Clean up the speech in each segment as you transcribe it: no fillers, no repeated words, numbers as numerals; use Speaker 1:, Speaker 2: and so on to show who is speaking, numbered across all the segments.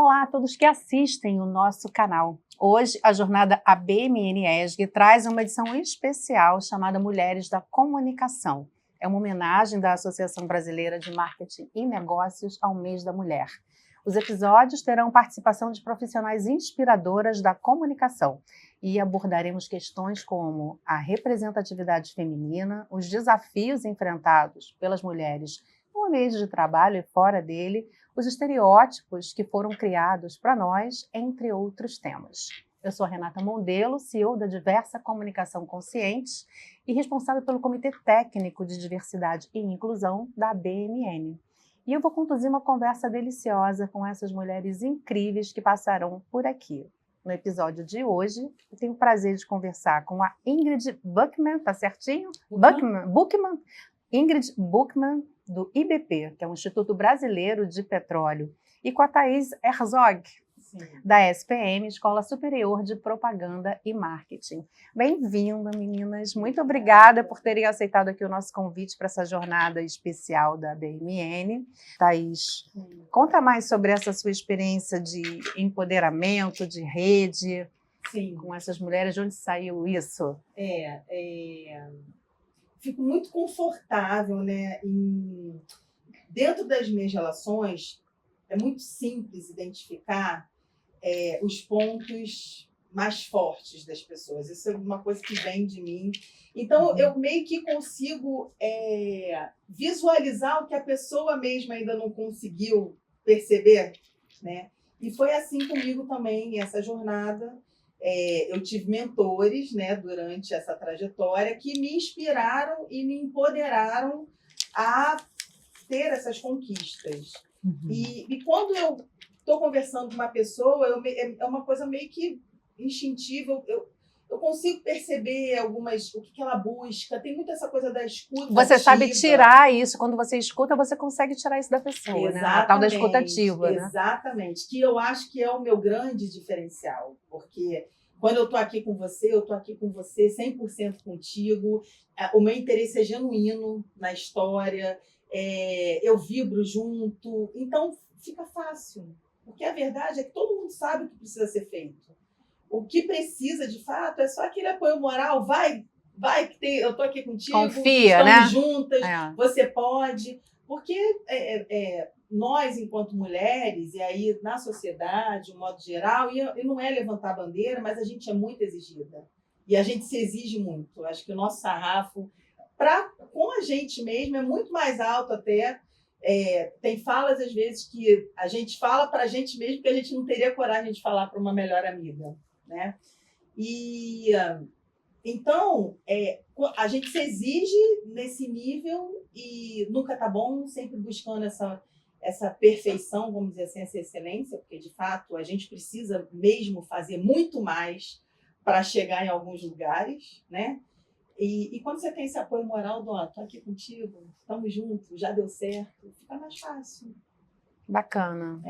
Speaker 1: Olá a todos que assistem o nosso canal. Hoje, a jornada ABMN-ESG traz uma edição especial chamada Mulheres da Comunicação. É uma homenagem da Associação Brasileira de Marketing e Negócios ao Mês da Mulher. Os episódios terão participação de profissionais inspiradoras da comunicação e abordaremos questões como a representatividade feminina, os desafios enfrentados pelas mulheres no ambiente de trabalho e fora dele, os estereótipos que foram criados para nós, entre outros temas. Eu sou a Renata Mondelo, CEO da Diversa Comunicação Consciente e responsável pelo Comitê Técnico de Diversidade e Inclusão da ABMN. E eu vou conduzir uma conversa deliciosa com essas mulheres incríveis que passarão por aqui. No episódio de hoje, eu tenho o prazer de conversar com a Ingrid Buchmann, tá certinho? Buchmann. Ingrid Buchmann, do IBP, que é o Instituto Brasileiro de Petróleo, e com a Thaís Herzog, da SPM, Escola Superior de Propaganda e Marketing. Bem-vinda, meninas. Muito obrigada por terem aceitado aqui o nosso convite para essa jornada especial da ABMN. Thaís, conta mais sobre essa sua experiência de empoderamento, de rede, com essas mulheres. De onde saiu isso?
Speaker 2: Fico muito confortável, né? Dentro das minhas relações, é muito simples identificar os pontos mais fortes das pessoas. Isso é uma coisa que vem de mim. Então, eu meio que consigo visualizar o que a pessoa mesma ainda não conseguiu perceber, né? E foi assim comigo também, essa jornada. Eu tive mentores, né, durante essa trajetória que me inspiraram e me empoderaram a ter essas conquistas. E quando eu estou conversando com uma pessoa, é uma coisa meio que instintiva. Eu consigo perceber o que ela busca. Tem muito essa coisa da escuta.
Speaker 1: Você sabe tirar isso. Quando você escuta, você consegue tirar isso da pessoa, né? A tal da escuta ativa, né?
Speaker 2: Exatamente. Que eu acho que é o meu grande diferencial. Porque quando eu estou aqui com você, eu estou aqui com você 100% contigo. O meu interesse é genuíno na história. Eu vibro junto. Então, fica fácil. Porque a verdade é que todo mundo sabe o que precisa ser feito. O que precisa, de fato, é só aquele apoio moral. Vai que eu estou aqui contigo.
Speaker 1: Confia,
Speaker 2: estamos
Speaker 1: né?
Speaker 2: juntas, você pode. Porque nós, enquanto mulheres, e aí na sociedade, de um modo geral, e não é levantar bandeira, mas a gente é muito exigida. E a gente se exige muito. Acho que o nosso sarrafo, com a gente mesmo, é muito mais alto até. Tem falas, às vezes, que a gente fala para a gente mesmo que a gente não teria coragem de falar para uma melhor amiga, né? E então a gente se exige nesse nível e nunca tá bom, sempre buscando essa perfeição, vamos dizer assim, essa excelência, porque de fato a gente precisa mesmo fazer muito mais para chegar em alguns lugares, né? E quando você tem esse apoio moral do tô aqui contigo, estamos juntos, já deu certo, fica mais fácil.
Speaker 1: Bacana.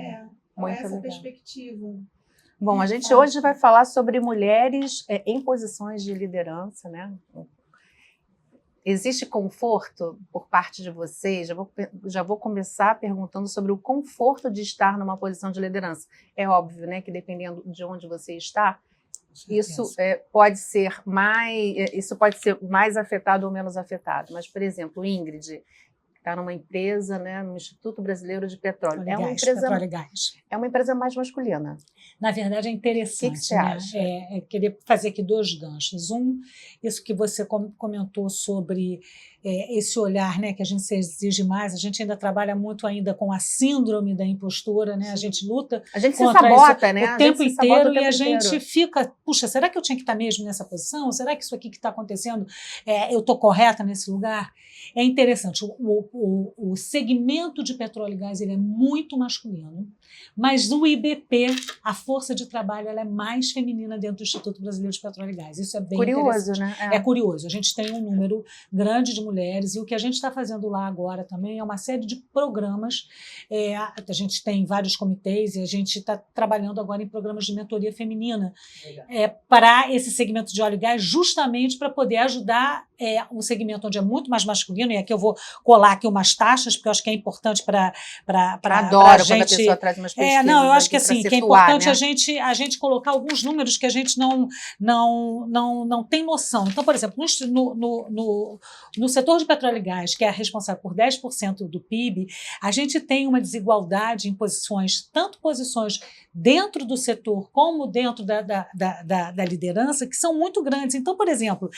Speaker 2: Muito essa legal. Perspectiva.
Speaker 1: Bom, a gente hoje vai falar sobre mulheres em posições de liderança, né? Existe conforto por parte de vocês? Já vou começar perguntando sobre o conforto de estar numa posição de liderança. É óbvio, né, que dependendo de onde você está, isso pode ser mais afetado ou menos afetado. Mas, por exemplo, Ingrid está numa empresa, né, no Instituto Brasileiro de Petróleo.
Speaker 3: Petróleo e Gás.
Speaker 1: É uma empresa mais masculina.
Speaker 3: Na verdade, é interessante.
Speaker 1: O que você acha?
Speaker 3: Queria fazer aqui dois ganchos. Isso que você comentou sobre esse olhar, né, que a gente se exige mais. A gente ainda trabalha muito ainda com a síndrome da impostura, né? A gente luta.
Speaker 1: A gente se sabota, né?
Speaker 3: O tempo inteiro e a gente fica, puxa, será que eu tinha que estar mesmo nessa posição? Será que isso aqui que está acontecendo, eu estou correta nesse lugar? É interessante. O segmento de petróleo e gás ele é muito masculino, mas o IBP, a força de trabalho, ela é mais feminina dentro do Instituto Brasileiro de Petróleo e Gás. Isso é bem
Speaker 1: curioso,
Speaker 3: interessante.
Speaker 1: Né?
Speaker 3: É curioso. A gente tem um número grande de mulheres, e o que a gente está fazendo lá agora também é uma série de programas. A gente tem vários comitês e a gente está trabalhando agora em programas de mentoria feminina para esse segmento de óleo e gás, justamente para poder ajudar um segmento onde é muito mais masculino, e aqui eu vou colar aqui umas taxas, porque eu acho que é importante para
Speaker 1: Adoro
Speaker 3: a gente...
Speaker 1: quando a pessoa traz umas pesquisas.
Speaker 3: Não, eu acho que assim, que é importante,
Speaker 1: né?
Speaker 3: a gente colocar alguns números que a gente não tem noção. Então, por exemplo, no setor de petróleo e gás, que é responsável por 10% do PIB, a gente tem uma desigualdade em posições, tanto posições dentro do setor como dentro da liderança, que são muito grandes. Então, por exemplo,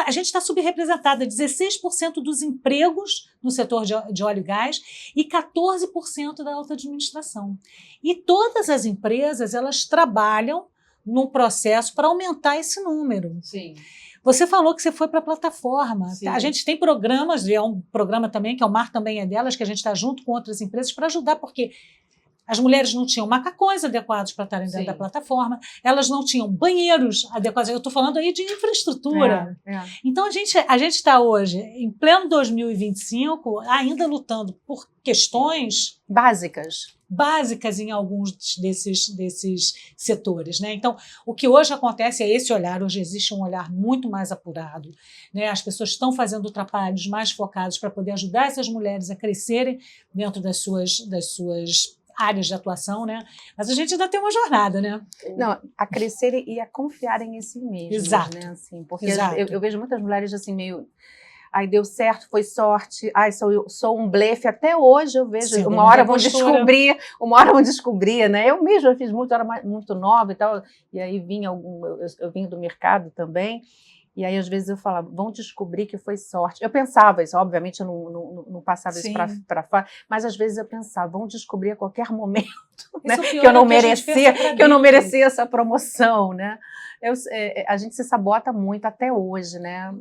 Speaker 3: a gente está subrepresentada, 16% dos empregos no setor de óleo e gás e 14% da alta administração. E todas as empresas, elas trabalham num processo para aumentar esse número.
Speaker 2: Sim.
Speaker 3: Você falou que você foi para a plataforma.
Speaker 2: Sim.
Speaker 3: A gente tem programas, é um programa também, que é o Mar Também é Delas, que a gente está junto com outras empresas para ajudar, porque as mulheres não tinham macacões adequados para estarem dentro da plataforma, elas não tinham banheiros adequados. Eu estou falando aí de infraestrutura. Então, a gente está hoje, em pleno 2025, ainda lutando por questões básicas em alguns desses setores, né? Então, o que hoje acontece é esse olhar. Hoje existe um olhar muito mais apurado, né? As pessoas estão fazendo trabalhos mais focados para poder ajudar essas mulheres a crescerem dentro das suas áreas de atuação, né? Mas a gente ainda tem uma jornada, né?
Speaker 1: Não, a crescer e a confiarem em si mesmas.
Speaker 3: Exato.
Speaker 1: Né? Assim, porque
Speaker 3: Exato.
Speaker 1: eu vejo muitas mulheres assim meio... Ai, deu certo, foi sorte. Ai, sou um blefe. Até hoje eu vejo.
Speaker 3: Sim,
Speaker 1: uma hora vão descobrir, né? Eu mesma fiz muito, era muito nova e tal. E aí vinha eu vim do mercado também. E aí, às vezes, eu falava, vão descobrir que foi sorte. Eu pensava isso, obviamente, eu não passava isso para fora, mas às vezes eu pensava, vão descobrir a qualquer momento, né, que eu não merecia essa promoção, né? A gente se sabota muito até hoje, né?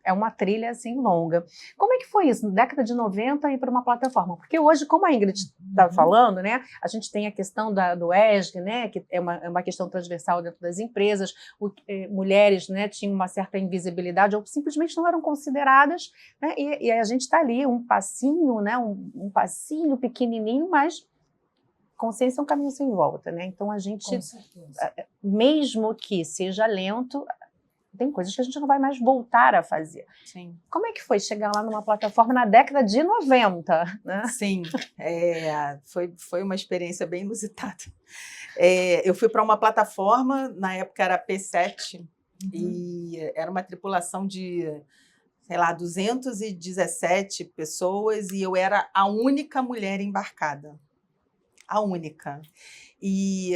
Speaker 1: É uma trilha assim longa. Como é que foi isso, na década de 90, ir para uma plataforma? Porque hoje, como a Ingrid estava falando, né, a gente tem a questão do ESG, né, que é uma questão transversal dentro das empresas, mulheres, né, tinham uma certa invisibilidade ou simplesmente não eram consideradas, né, e a gente está ali, um passinho, né, um passinho pequenininho, mas consciência é um caminho sem volta, né? Então a gente, mesmo que seja lento, tem coisas que a gente não vai mais voltar a fazer.
Speaker 2: Sim.
Speaker 1: Como é que foi chegar lá numa plataforma na década de 90? Né?
Speaker 2: Sim, foi uma experiência bem inusitada. Eu fui para uma plataforma, na época era P7, e era uma tripulação de, sei lá, 217 pessoas, e eu era a única mulher embarcada. A única. E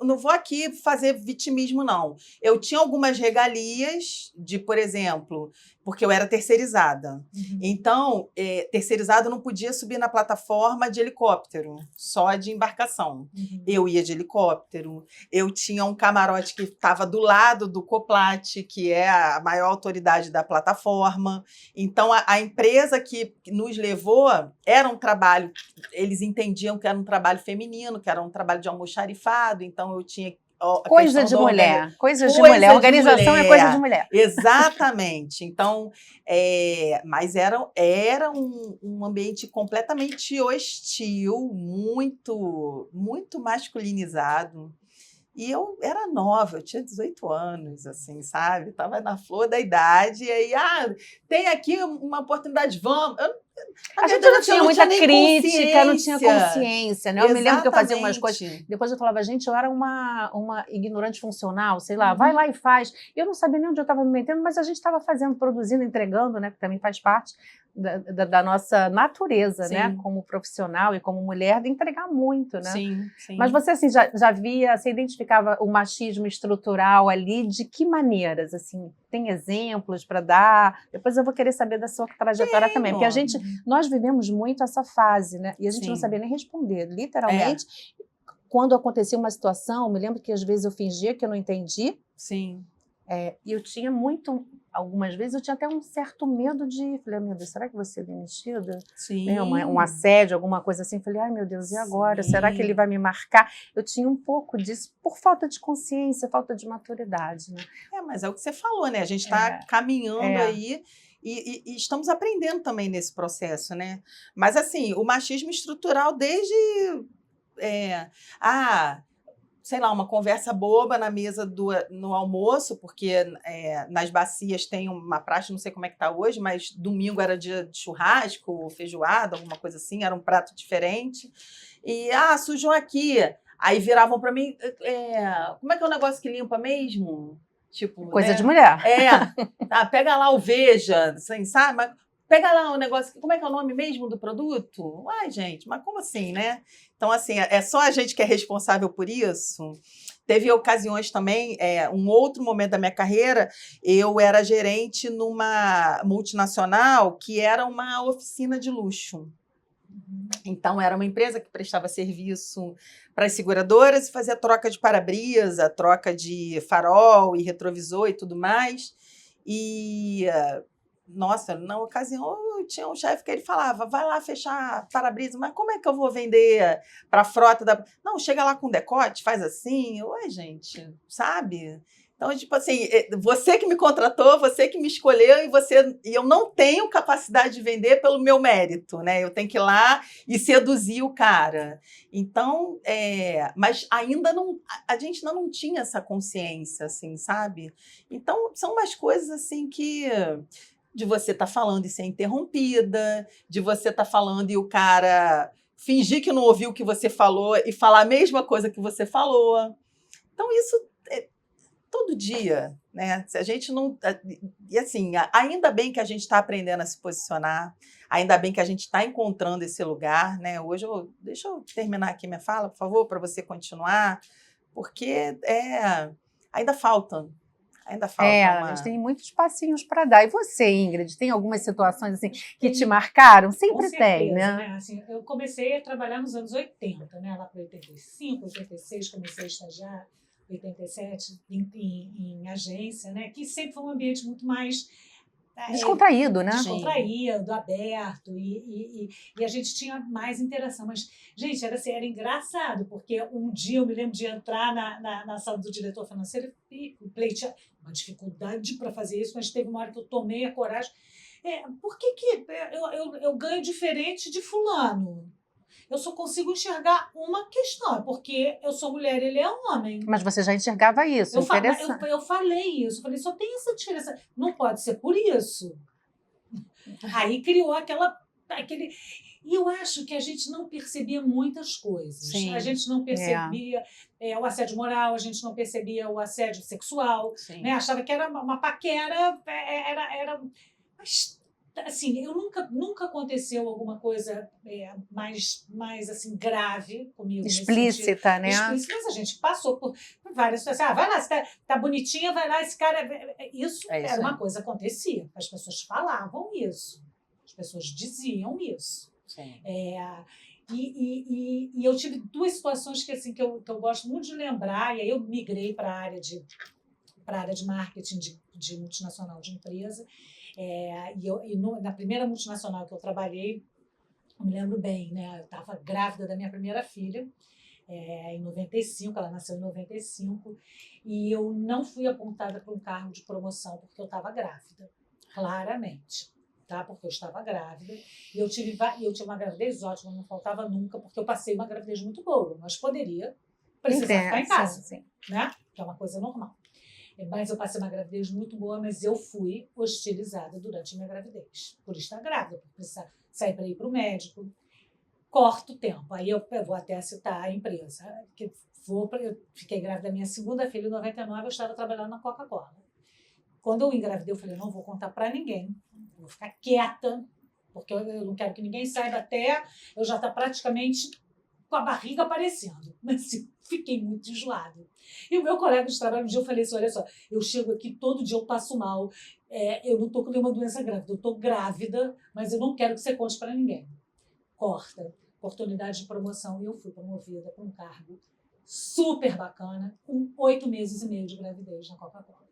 Speaker 2: não vou aqui fazer vitimismo, não. Eu tinha algumas regalias de, por exemplo, porque eu era terceirizada. Então, terceirizada não podia subir na plataforma de helicóptero, só de embarcação. Eu ia de helicóptero, eu tinha um camarote que estava do lado do Coplat, que é a maior autoridade da plataforma. Então, a empresa que nos levou era um trabalho, eles entendiam que era um trabalho feminino, que era um trabalho de almoxarifado, então eu tinha
Speaker 1: coisa de mulher, organização é coisa de mulher.
Speaker 2: Exatamente. Então, mas era um ambiente completamente hostil, muito, muito masculinizado. E eu era nova, eu tinha 18 anos, assim, sabe? Estava na flor da idade, e aí, tem aqui uma oportunidade, vamos.
Speaker 1: A gente não tinha muita crítica, não tinha consciência, né? Eu me lembro que eu fazia umas coisas, depois eu falava, gente, eu era uma ignorante funcional, sei lá, vai lá e faz. Eu não sabia nem onde eu estava me metendo, mas a gente estava fazendo, produzindo, entregando, né? Que também faz parte da nossa natureza, sim, né? Como profissional e como mulher, de entregar muito, né?
Speaker 2: Sim, sim.
Speaker 1: Mas você, assim, já via, você identificava o machismo estrutural ali, de que maneiras, assim? Tem exemplos para dar? Depois eu vou querer saber da sua trajetória também, porque nós vivemos muito essa fase, né? E a gente não sabia nem responder, literalmente. Quando acontecia uma situação, eu me lembro que às vezes eu fingia que eu não entendi.
Speaker 2: Sim.
Speaker 1: E eu tinha algumas vezes eu tinha até um certo medo de, falei, meu Deus, será que vou ser demitida?
Speaker 2: Sim.
Speaker 1: Né, um assédio, alguma coisa assim, falei, ai meu Deus, e agora?
Speaker 2: Sim.
Speaker 1: Será que ele vai me marcar? Eu tinha um pouco disso por falta de consciência, falta de maturidade, né?
Speaker 2: Mas é o que você falou, né? A gente está caminhando aí e estamos aprendendo também nesse processo, né? Mas assim, o machismo estrutural desde sei lá, uma conversa boba na mesa no almoço, porque nas bacias tem uma praxe, não sei como é que está hoje, mas domingo era dia de churrasco, feijoada, alguma coisa assim, era um prato diferente. E, sujou aqui. Aí viravam para mim, como é que é o negócio que limpa mesmo? Tipo,
Speaker 1: Coisa
Speaker 2: né?
Speaker 1: de mulher.
Speaker 2: Pega lá o Veja, assim, sabe? Mas pega lá o negócio, como é que é o nome mesmo do produto? Uai, gente, mas como assim, né? Então, assim, é só a gente que é responsável por isso? Teve ocasiões também, um outro momento da minha carreira, eu era gerente numa multinacional que era uma oficina de luxo. Então, era uma empresa que prestava serviço para as seguradoras e fazia troca de para-brisa, troca de farol e retrovisor e tudo mais. E, nossa, na ocasião, eu tinha um chefe que ele falava, vai lá fechar para-brisa, mas como é que eu vou vender para a frota da... Não, chega lá com decote, faz assim. Oi, gente, sabe? Então, tipo assim, você que me contratou, você que me escolheu e eu não tenho capacidade de vender pelo meu mérito, né? Eu tenho que ir lá e seduzir o cara. Então, mas ainda não, a gente ainda não tinha essa consciência, assim, sabe? Então, são umas coisas assim que de você estar falando e ser interrompida, de você estar falando e o cara fingir que não ouviu o que você falou e falar a mesma coisa que você falou. Então, isso todo dia, né? Se a gente não... E assim, ainda bem que a gente está aprendendo a se posicionar, ainda bem que a gente está encontrando esse lugar, né? Hoje, deixa eu terminar aqui minha fala, por favor, para você continuar, porque ainda falta.
Speaker 1: A gente tem muitos passinhos para dar. E você, Ingrid, tem algumas situações assim que te marcaram? Sempre tem, né?
Speaker 3: Assim, eu comecei a trabalhar nos anos 80, né? Lá para 85, 86, comecei a estagiar, 87, em agência, né? Que sempre foi um ambiente muito mais
Speaker 1: descontraído, né?
Speaker 3: Descontraído, aberto, e a gente tinha mais interação. Mas, gente, era engraçado, porque um dia eu me lembro de entrar na sala do diretor financeiro e pleitear uma dificuldade para fazer isso, mas teve uma hora que eu tomei a coragem. Por que eu ganho diferente de fulano? Eu só consigo enxergar uma questão, porque eu sou mulher e ele é homem.
Speaker 1: Mas você já enxergava isso, interessante.
Speaker 3: Eu falei isso, falei, só tem essa diferença. Não pode ser por isso. Aí criou aquele... E eu acho que a gente não percebia muitas coisas.
Speaker 2: Sim.
Speaker 3: A gente não percebia o assédio moral, a gente não percebia o assédio sexual. Né? Achava que era uma paquera, Mas, assim, eu nunca aconteceu alguma coisa mais assim, grave comigo.
Speaker 1: Explícita, né?
Speaker 3: Explícita, mas a gente passou por várias situações. Vai lá, você tá bonitinha, vai lá, esse cara... Isso era uma coisa que acontecia. As pessoas falavam isso. As pessoas diziam isso.
Speaker 2: Sim.
Speaker 3: E eu tive duas situações que eu gosto muito de lembrar, e aí eu migrei para a área de marketing de multinacional de empresa. Na primeira multinacional que eu trabalhei, eu me lembro bem, né? Eu estava grávida da minha primeira filha, em 95, ela nasceu em 95, e eu não fui apontada para um cargo de promoção porque eu estava grávida, claramente. Tá? Porque eu estava grávida, e eu tive uma gravidez ótima, não faltava nunca, porque eu passei uma gravidez muito boa, mas poderia precisar ficar em casa,
Speaker 1: sim.
Speaker 3: Né? Que é uma coisa normal. Mas eu passei uma gravidez muito boa, mas eu fui hostilizada durante a minha gravidez, por estar grávida, por precisar sair para ir para o médico. Corto o tempo, aí eu vou até citar a empresa, eu fiquei grávida da minha segunda filha em 99, eu estava trabalhando na Coca-Cola. Quando eu engravidei, eu falei, não vou contar para ninguém, vou ficar quieta, porque eu não quero que ninguém saiba até eu já estar praticamente com a barriga aparecendo. Mas assim, fiquei muito enjoada. E o meu colega de trabalho, um dia eu falei assim, olha só, eu chego aqui todo dia, eu passo mal, eu não estou com nenhuma doença grávida, eu estou grávida, mas eu não quero que você conte para ninguém. Corta, oportunidade de promoção, e eu fui promovida para um cargo super bacana, com 8 meses e meio de gravidez na Coca-Cola.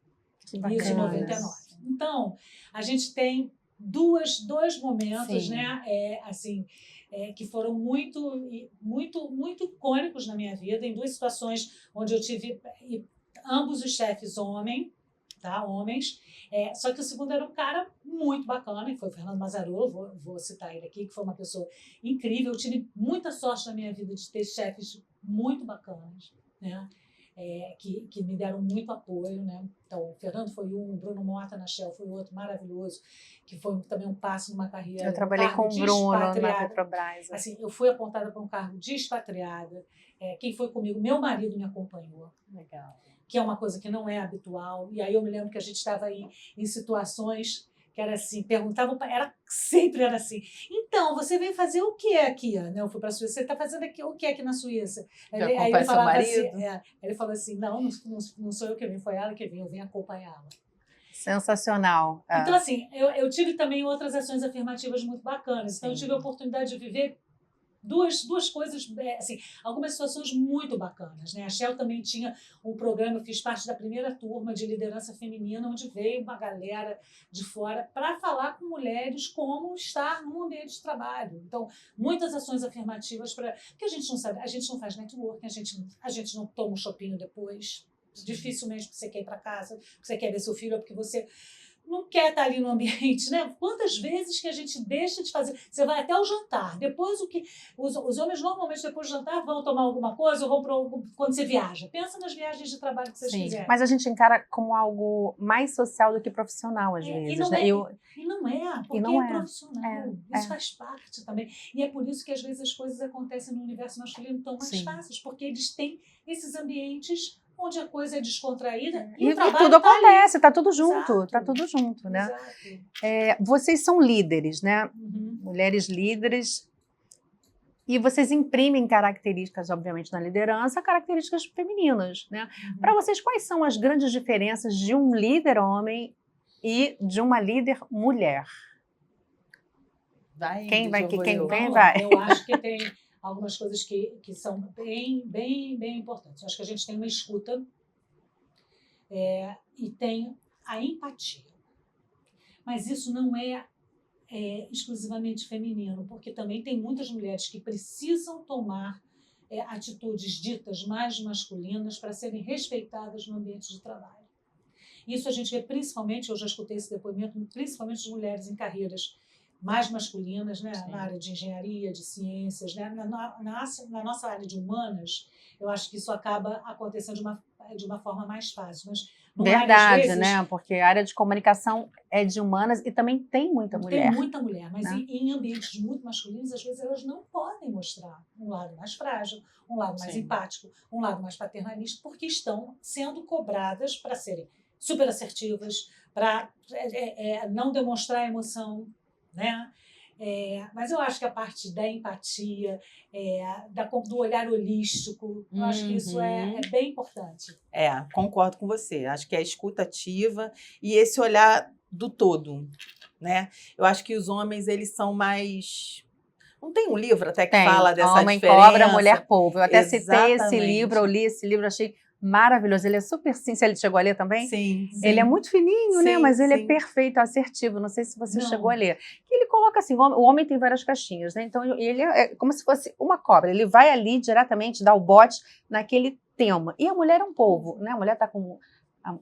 Speaker 1: Que
Speaker 3: Isso em
Speaker 1: bacana.
Speaker 3: 99. Então, a gente tem dois momentos,
Speaker 1: Sim.
Speaker 3: né, que foram muito icônicos na minha vida, em duas situações onde eu tive ambos os chefes homens. Só que o segundo era um cara muito bacana, que foi o Fernando Mazzarola, vou citar ele aqui, que foi uma pessoa incrível. Eu tive muita sorte na minha vida de ter chefes muito bacanas, né? Que me deram muito apoio, né? Então, o Fernando foi um, o Bruno Mota na Shell foi outro maravilhoso, que foi também um passo numa carreira.
Speaker 1: Eu trabalhei com o Bruno na Petrobras.
Speaker 3: Assim, eu fui apontada para um cargo de expatriada. Quem foi comigo? Meu marido me acompanhou.
Speaker 1: Legal.
Speaker 3: Que é uma coisa que não é habitual. E aí eu me lembro que a gente estava em situações que era assim, perguntavam, sempre era assim, então, você veio fazer o que aqui? Né? Eu fui para a Suíça, você está fazendo aqui, o que aqui na Suíça?
Speaker 4: Aí ele falava
Speaker 3: assim, ele falou assim, não sou eu que vim, foi ela que veio, eu vim acompanhá-la.
Speaker 1: Sensacional.
Speaker 3: Então, assim, eu tive também outras ações afirmativas muito bacanas. Então, eu tive a oportunidade de viver duas coisas, assim, algumas situações muito bacanas, né? A Shell também tinha um programa, eu fiz parte da primeira turma de liderança feminina, onde veio uma galera de fora para falar com mulheres como estar num ambiente de trabalho. Então, muitas ações afirmativas porque a gente não sabe, a gente não faz networking, a gente não toma um shopping depois, dificilmente porque você quer ir para casa, porque você quer ver seu filho, ou porque você não quer estar ali no ambiente, né? Quantas vezes que a gente deixa de fazer? Você vai até o jantar. Depois os homens normalmente depois do jantar vão tomar alguma coisa ou vão quando você viaja. Pensa nas viagens de trabalho que vocês fizerem.
Speaker 1: Mas a gente encara como algo mais social do que profissional às vezes.
Speaker 3: E não,
Speaker 1: né?
Speaker 3: porque
Speaker 1: não
Speaker 3: é profissional. Isso faz parte também. E é por isso que às vezes as coisas acontecem no universo masculino tão mais fáceis, porque eles têm esses ambientes onde a coisa é descontraída e o trabalho
Speaker 1: tudo acontece,
Speaker 3: ali.
Speaker 1: Tá tudo junto,
Speaker 3: Exato.
Speaker 1: tá tudo junto, né?
Speaker 3: Exato.
Speaker 1: Vocês são líderes, né?
Speaker 3: Uhum.
Speaker 1: Mulheres líderes, e vocês imprimem características, obviamente, na liderança, características femininas, né?
Speaker 3: Uhum.
Speaker 1: Para vocês, quais são as grandes diferenças de um líder homem e de uma líder mulher? Quem vai?
Speaker 3: Eu acho que tem algumas coisas que são bem importantes. Eu acho que a gente tem uma escuta e tem a empatia. Mas isso não é exclusivamente feminino, porque também tem muitas mulheres que precisam tomar atitudes ditas mais masculinas para serem respeitadas no ambiente de trabalho. Isso a gente vê principalmente, eu já escutei esse depoimento, principalmente de mulheres em carreiras mais masculinas, né? Na área de engenharia, de ciências, né? Na nossa área de humanas, eu acho que isso acaba acontecendo de uma forma mais fácil. Mas
Speaker 1: verdade,
Speaker 3: vezes,
Speaker 1: né? Porque a área de comunicação é de humanas e também tem muita mulher.
Speaker 3: Tem muita mulher, mas
Speaker 1: né?
Speaker 3: em ambientes muito masculinos, às vezes elas não podem mostrar um lado mais frágil, um lado mais empático, um lado mais paternalista, porque estão sendo cobradas para serem super assertivas, para não demonstrar emoção, né? Mas eu acho que a parte da empatia, do olhar holístico, eu acho que isso é bem importante.
Speaker 4: Concordo com você. Acho que é a escuta ativa e esse olhar do todo, né? Eu acho que os homens, eles são mais... Não tem um livro até que fala dessa
Speaker 1: Homem
Speaker 4: diferença?
Speaker 1: Cobra, Mulher Polvo. Eu até citei esse
Speaker 4: Exatamente.
Speaker 1: livro, eu li esse livro, achei maravilhoso. Ele é super simples. Ele chegou a ler também?
Speaker 4: Sim.
Speaker 1: Ele é muito fininho, né? Mas ele é
Speaker 4: sim.
Speaker 1: perfeito, assertivo. Não sei se você
Speaker 3: Não.
Speaker 1: chegou a ler. Que ele coloca assim, o homem tem várias caixinhas, né? Então ele é como se fosse uma cobra. Ele vai ali diretamente dar o bote naquele tema. E a mulher é um polvo, né? A mulher está com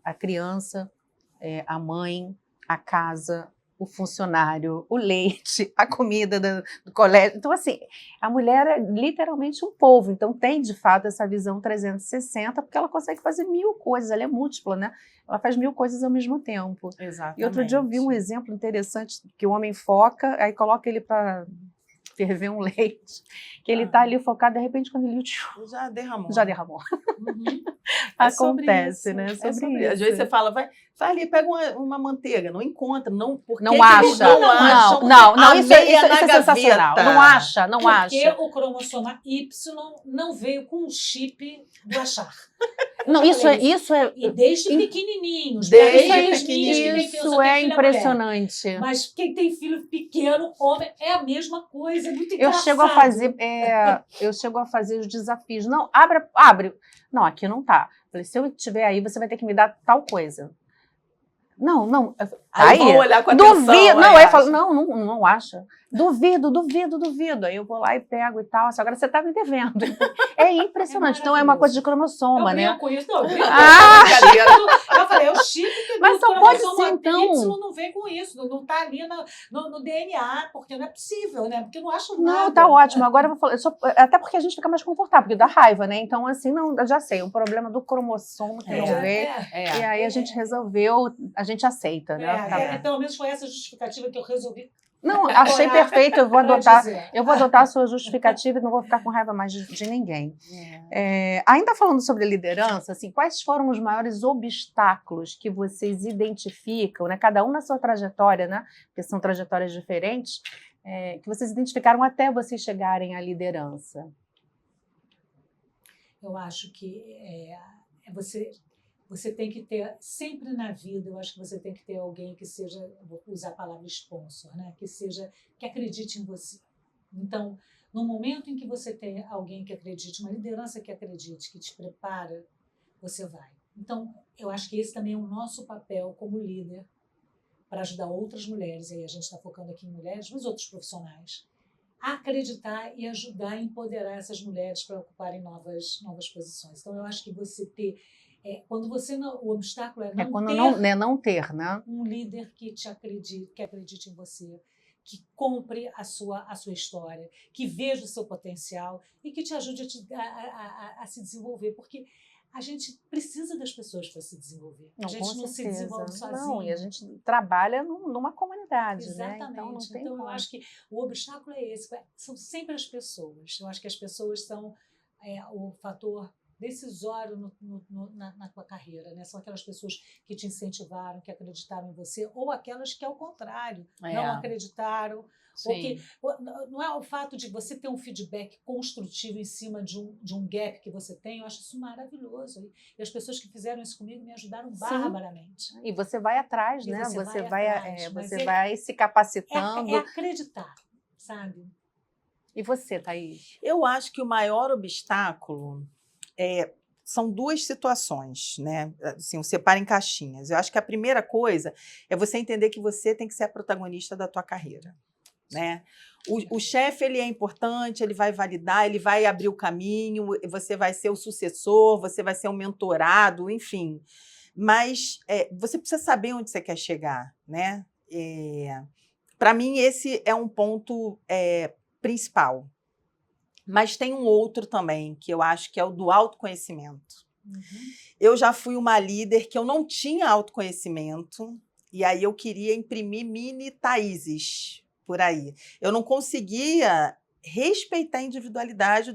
Speaker 1: a criança, a mãe, a casa, o funcionário, o leite, a comida do colégio. Então, assim, a mulher é literalmente um polvo. Então, tem, de fato, essa visão 360, porque ela consegue fazer 1000 coisas. Ela é múltipla, né? Ela faz 1000 coisas ao mesmo tempo.
Speaker 4: Exatamente.
Speaker 1: E outro dia eu vi um exemplo interessante, que o homem foca, aí coloca ele para ferver um leite, que ele está ali focado, de repente, quando ele...
Speaker 4: Já derramou.
Speaker 3: Uhum.
Speaker 1: Acontece, né? Sobre isso.
Speaker 4: Às vezes você fala, vai ali, pega uma manteiga, não encontra, não, porque
Speaker 1: não acha. Não, isso é sensacional. Não acha.
Speaker 3: Porque o cromossoma Y não veio com o chip do achar.
Speaker 1: Não, isso é...
Speaker 3: E desde pequenininhos.
Speaker 1: Isso é impressionante.
Speaker 3: Mas quem tem filho pequeno, homem, é a mesma coisa, é muito engraçado.
Speaker 1: Eu chego a fazer os desafios. Não, abre. Não, aqui não tá. Falei, se eu estiver aí, você vai ter que me dar tal coisa. Não, não.
Speaker 4: Aí vão olhar com atenção.
Speaker 1: Duvido. Não,
Speaker 4: aí
Speaker 1: aí fala,
Speaker 4: acha.
Speaker 1: não acha. Duvido. Aí eu vou lá e pego e tal. Assim, agora você tá me devendo. É impressionante. Então é uma coisa de cromossoma,
Speaker 3: eu
Speaker 1: né?
Speaker 3: brinco com isso, não, eu brinco
Speaker 1: Ah!
Speaker 3: com isso. Eu falei, o chip que
Speaker 1: Mas só pode ser, então.
Speaker 3: Y não vem com isso, não tá ali no DNA, porque não é possível, né? Porque eu não acho
Speaker 1: Não,
Speaker 3: nada.
Speaker 1: tá ótimo. Agora eu vou falar. Até porque a gente fica mais confortável, porque dá raiva, né? Então, assim, não, eu já sei. O problema do cromossomo que não vê. E aí a gente resolveu, a gente aceita, né?
Speaker 3: Pelo menos foi essa justificativa que eu resolvi.
Speaker 1: Não, achei perfeito, eu vou adotar a sua justificativa e não vou ficar com raiva mais de ninguém. Ainda falando sobre liderança, assim, quais foram os maiores obstáculos que vocês identificam, né? Cada um na sua trajetória, né? Porque são trajetórias diferentes, que vocês identificaram até vocês chegarem à liderança?
Speaker 3: Eu acho que você tem que ter, sempre na vida, eu acho que você tem que ter alguém que seja, vou usar a palavra sponsor, né? Que acredite em você. Então, no momento em que você tem alguém que acredite, uma liderança que acredite, que te prepara, você vai. Então, eu acho que esse também é o nosso papel como líder, para ajudar outras mulheres, aí a gente está focando aqui em mulheres, mas outros profissionais, a acreditar e ajudar a empoderar essas mulheres para ocuparem novas posições. Então, eu acho que você ter quando você não, o obstáculo é
Speaker 1: não ter, né?
Speaker 3: Um líder que acredite em você, que compre a sua história, que veja o seu potencial e que te ajude a se desenvolver, porque a gente precisa das pessoas para se desenvolver.
Speaker 1: Não,
Speaker 3: a gente não se desenvolve sozinho.
Speaker 1: Não, e a gente trabalha numa comunidade,
Speaker 3: exatamente,
Speaker 1: né? Então, não tem
Speaker 3: eu acho que o obstáculo é esse, são sempre as pessoas. Eu acho que as pessoas são o fator decisório na tua carreira, né? São aquelas pessoas que te incentivaram, que acreditaram em você, ou aquelas que, ao contrário, não acreditaram. Ou que, não é o fato de você ter um feedback construtivo em cima de um gap que você tem, eu acho isso maravilhoso. E as pessoas que fizeram isso comigo me ajudaram barbaramente.
Speaker 1: E você vai atrás, né? Você vai se capacitando.
Speaker 3: É acreditar, sabe?
Speaker 1: E você, Thaís?
Speaker 4: Eu acho que o maior obstáculo são duas situações, né? Assim, eu separo em caixinhas. Eu acho que a primeira coisa é você entender que você tem que ser a protagonista da tua carreira, né? O chefe, ele é importante, ele vai validar, ele vai abrir o caminho, você vai ser o sucessor, você vai ser o mentorado, enfim. Mas você precisa saber onde você quer chegar, né? Para mim, esse é um ponto principal. Mas tem um outro também, que eu acho que é o do autoconhecimento. Uhum. Eu já fui uma líder que eu não tinha autoconhecimento, e aí eu queria imprimir mini Thaíses por aí. Eu não conseguia respeitar a individualidade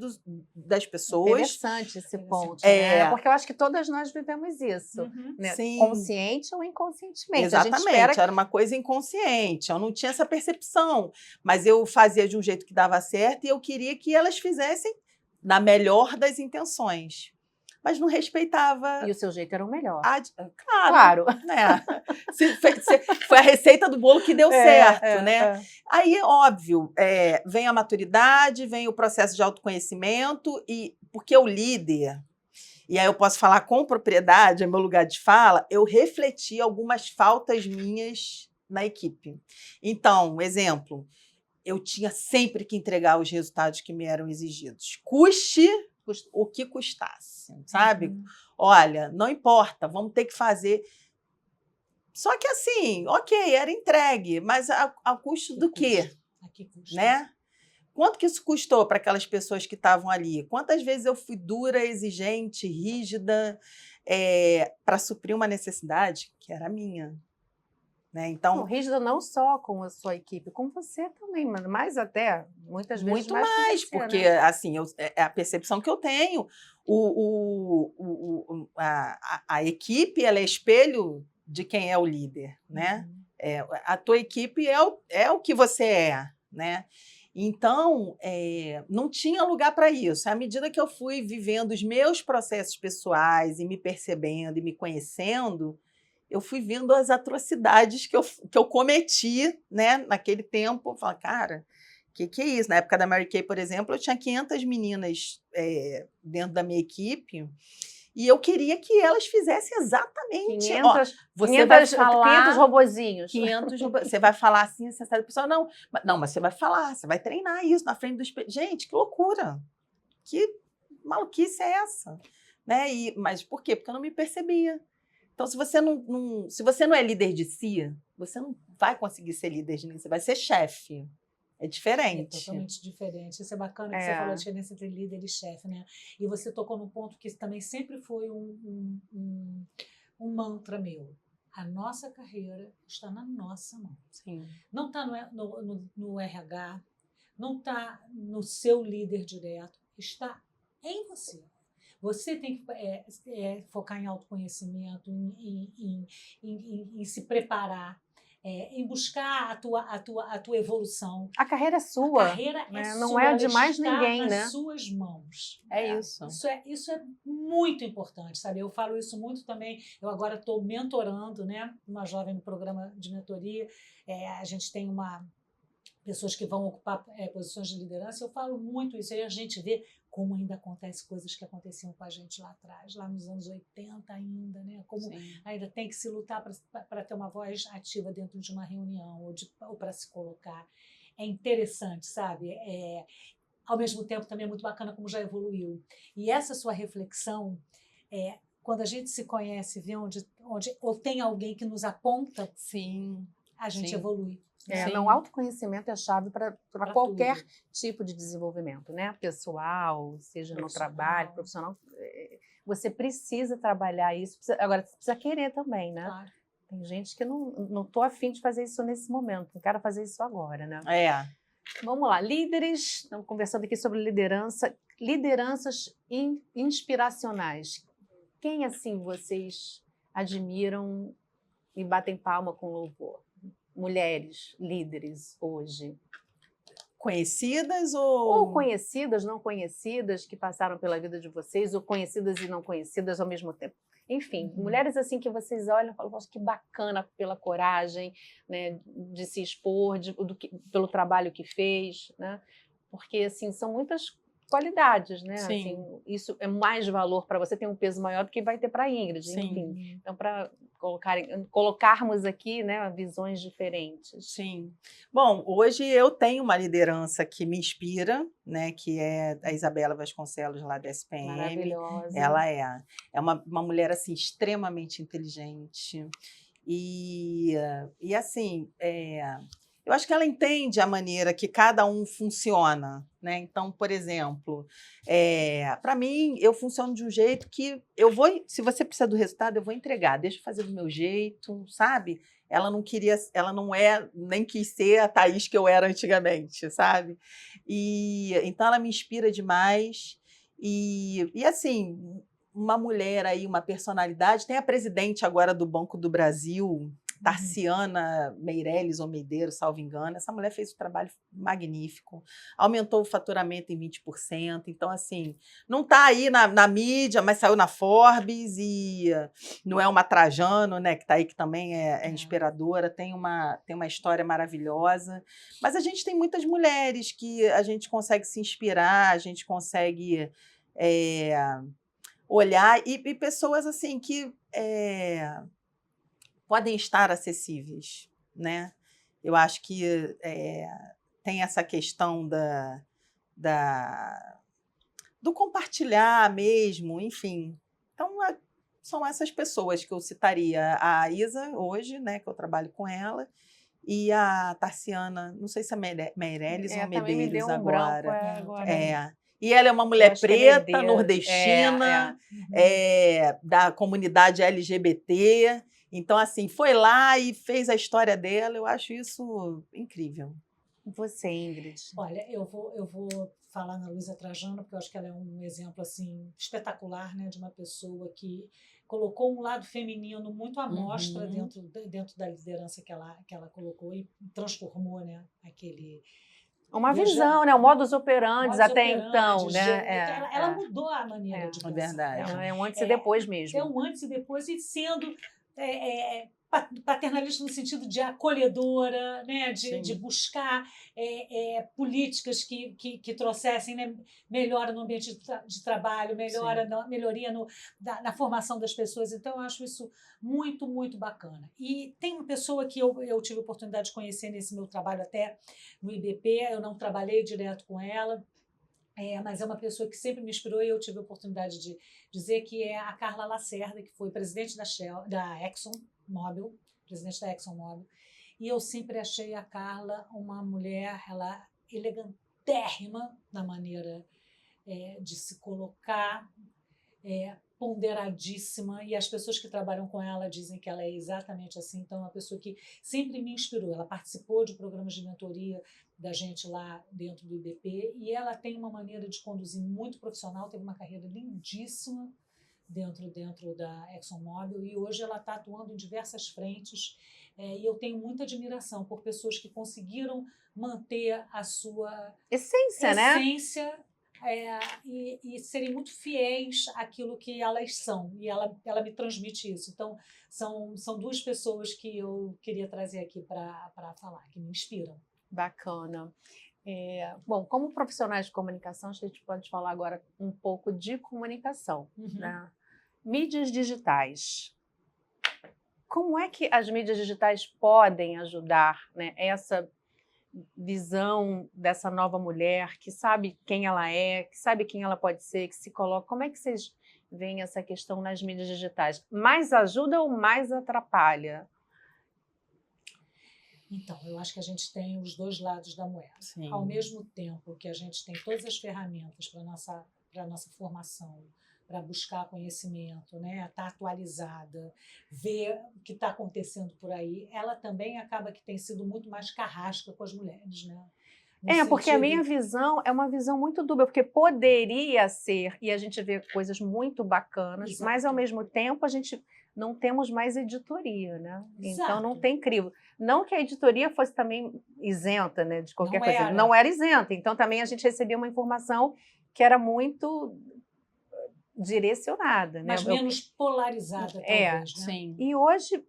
Speaker 4: das pessoas.
Speaker 1: Interessante esse ponto, né? Porque eu acho que todas nós vivemos isso, né? Consciente ou inconscientemente.
Speaker 4: Exatamente, era uma coisa inconsciente, eu não tinha essa percepção, mas eu fazia de um jeito que dava certo e eu queria que elas fizessem na melhor das intenções. Mas não respeitava.
Speaker 1: E o seu jeito era o melhor.
Speaker 4: Claro. Né? Foi a receita do bolo que deu certo, né? Aí, óbvio, vem a maturidade, vem o processo de autoconhecimento, porque o líder, e aí eu posso falar com propriedade, é meu lugar de fala, eu refleti algumas faltas minhas na equipe. Então, exemplo, eu tinha sempre que entregar os resultados que me eram exigidos. Custe o que custasse, sabe? Olha, não importa, vamos ter que fazer. Só que assim, ok, era entregue, mas a custo do quê?
Speaker 3: A que custo?
Speaker 4: Né? Quanto que isso custou para aquelas pessoas que estavam ali? Quantas vezes eu fui dura, exigente, rígida, para suprir uma necessidade que era minha? Né? Então,
Speaker 1: rígida não só com a sua equipe, com você também, mas mais até, muitas vezes
Speaker 4: muito mais,
Speaker 1: você,
Speaker 4: porque
Speaker 1: né?
Speaker 4: assim, é a percepção que eu tenho. A equipe, ela é espelho de quem é o líder, né? A tua equipe é o que você é, né? Então, não tinha lugar para isso. À medida que eu fui vivendo os meus processos pessoais e me percebendo e me conhecendo, eu fui vendo as atrocidades que eu cometi, né, naquele tempo. Eu falei, cara, que é isso? Na época da Mary Kay, por exemplo, eu tinha 500 meninas dentro da minha equipe E eu queria que elas fizessem exatamente.
Speaker 1: 500,
Speaker 4: você vai
Speaker 1: 500,
Speaker 4: falar
Speaker 1: 500 robozinhos.
Speaker 4: 500 você vai falar assim, a pessoa, não, mas você vai falar, você vai treinar isso na frente do espelho. Gente, que loucura! Que maluquice é essa? Né? Mas por quê? Porque eu não me percebia. Então, se você não é líder de si, você não vai conseguir ser líder de ninguém, você vai ser chefe. É diferente.
Speaker 3: É totalmente diferente. Isso é bacana que você falou a diferença entre líder e chefe, né? E você tocou num ponto que também sempre foi um mantra meu. A nossa carreira está na nossa mão.
Speaker 4: Sim.
Speaker 3: Não está no RH, não está no seu líder direto, está em você. Você tem que focar em autoconhecimento, em se preparar, em buscar a tua evolução.
Speaker 1: A carreira é sua.
Speaker 3: A carreira é sua.
Speaker 1: Não é de mais
Speaker 3: está
Speaker 1: ninguém,
Speaker 3: nas
Speaker 1: né?
Speaker 3: suas mãos.
Speaker 4: Isso.
Speaker 3: Isso é muito importante, sabe? Eu falo isso muito também. Eu agora estou mentorando, né, uma jovem no programa de mentoria. A gente tem pessoas que vão ocupar posições de liderança. Eu falo muito isso. Aí a gente vê como ainda acontecem coisas que aconteciam com a gente lá atrás, lá nos anos 80 ainda, né? Como ainda tem que se lutar para ter uma voz ativa dentro de uma reunião ou para se colocar. É interessante, sabe? Ao mesmo tempo também é muito bacana como já evoluiu. E essa sua reflexão, quando a gente se conhece, vê onde ou tem alguém que nos aponta, a gente evolui.
Speaker 1: Não, autoconhecimento é a chave para qualquer tipo de desenvolvimento, né? Pessoal, seja no trabalho, profissional. Você precisa trabalhar isso. Agora, você precisa querer também, né? Claro. Tem gente que não estou afim de fazer isso nesse momento, não quero fazer isso agora, né? Vamos lá, líderes, estamos conversando aqui sobre liderança, lideranças inspiracionais. Quem, assim, vocês admiram e batem palma com louvor? Mulheres líderes hoje?
Speaker 4: Conhecidas
Speaker 1: ou conhecidas, não conhecidas, que passaram pela vida de vocês, ou conhecidas e não conhecidas ao mesmo tempo. Enfim, mulheres assim que vocês olham e falam, nossa, que bacana pela coragem, né, de se expor, pelo trabalho que fez, né? Porque assim, são muitas qualidades, né? Assim, isso é mais valor para você, tem um peso maior do que vai ter para a Ingrid. Enfim. Então, para colocarmos aqui, né, visões diferentes.
Speaker 4: Sim. Bom, hoje eu tenho uma liderança que me inspira, né, que é a Isabela Vasconcelos, lá da SPM.
Speaker 1: Maravilhosa.
Speaker 4: Ela é uma mulher assim, extremamente inteligente. E assim, eu acho que ela entende a maneira que cada um funciona, né? Então, por exemplo, para mim, eu funciono de um jeito que se você precisa do resultado, eu vou entregar, deixa eu fazer do meu jeito, sabe? Ela não nem quis ser a Thaís que eu era antigamente, sabe? Então ela me inspira demais. E assim, uma mulher aí, uma personalidade, tem a presidente agora do Banco do Brasil, Tarciana Meirelles ou Medeiros, salvo engano. Essa mulher fez um trabalho magnífico, aumentou o faturamento em 20%. Então, assim, não está aí na mídia, mas saiu na Forbes e não é uma Trajano, né, que está aí, que também é inspiradora, tem uma história maravilhosa. Mas a gente tem muitas mulheres que a gente consegue se inspirar, a gente consegue olhar, e pessoas assim que podem estar acessíveis, né? Eu acho que tem essa questão do compartilhar mesmo, enfim. Então, são essas pessoas que eu citaria. A Isa, hoje, né, que eu trabalho com ela, e a Tarciana, não sei se é Meirelles ou Medeiros agora. E ela é uma mulher preta, nordestina, da comunidade LGBT. Então, assim, foi lá e fez a história dela. Eu acho isso incrível.
Speaker 1: Você, Ingrid?
Speaker 3: Olha, eu vou falar na Luísa Trajano, porque eu acho que ela é um exemplo assim, espetacular, né, de uma pessoa que colocou um lado feminino muito à mostra dentro da liderança que ela colocou e transformou, né, aquele...
Speaker 1: Uma visão, né? O modus operandi até então, né?
Speaker 3: Ela mudou a maneira de pensar.
Speaker 4: É verdade.
Speaker 1: É um antes e depois mesmo.
Speaker 3: É um antes e depois, e sendo paternalista no sentido de acolhedora, né?
Speaker 4: Sim.
Speaker 3: de buscar políticas que trouxessem, né, melhora no ambiente de trabalho, melhoria na formação das pessoas. Então, eu acho isso muito, muito bacana. E tem uma pessoa que eu tive a oportunidade de conhecer nesse meu trabalho até no IBP, eu não trabalhei direto com ela, mas é uma pessoa que sempre me inspirou e eu tive a oportunidade de dizer que é a Carla Lacerda, que foi presidente da ExxonMobil, presidente da ExxonMobil, e eu sempre achei a Carla uma mulher, ela elegantérrima na maneira de se colocar, ponderadíssima, e as pessoas que trabalham com ela dizem que ela é exatamente assim. Então, é uma pessoa que sempre me inspirou. Ela participou de programas de mentoria da gente lá dentro do IBP, e ela tem uma maneira de conduzir muito profissional, teve uma carreira lindíssima dentro da ExxonMobil, e hoje ela está atuando em diversas frentes, e eu tenho muita admiração por pessoas que conseguiram manter a sua
Speaker 1: Essência, né?
Speaker 3: E serem muito fiéis àquilo que elas são, e ela me transmite isso. Então, são duas pessoas que eu queria trazer aqui para falar, que me inspiram.
Speaker 1: Bacana. Bom, como profissionais de comunicação, a gente pode falar agora um pouco de comunicação, né? Mídias digitais. Como é que as mídias digitais podem ajudar, né, essa visão dessa nova mulher que sabe quem ela é, que sabe quem ela pode ser, que se coloca? Como é que vocês veem essa questão nas mídias digitais? Mais ajuda ou mais atrapalha?
Speaker 3: Então, eu acho que a gente tem os dois lados da moeda.
Speaker 4: Sim.
Speaker 3: Ao mesmo tempo que a gente tem todas as ferramentas para a nossa formação, para buscar conhecimento, né, estar atualizada, ver o que está acontecendo por aí, ela também acaba que tem sido muito mais carrasca com as mulheres, né?
Speaker 1: Porque a minha visão é uma visão muito dúbia, porque poderia ser, e a gente vê coisas muito bacanas,
Speaker 3: Exato.
Speaker 1: mas ao mesmo tempo a gente não temos mais editoria, né?
Speaker 3: Exato.
Speaker 1: Então não tem crivo. Não que a editoria fosse também isenta, né, de qualquer coisa.
Speaker 3: Não
Speaker 1: era isenta. Então também a gente recebia uma informação que era muito direcionada,
Speaker 3: mas
Speaker 1: né?
Speaker 3: menos polarizada, talvez, né?
Speaker 4: Sim.
Speaker 1: E hoje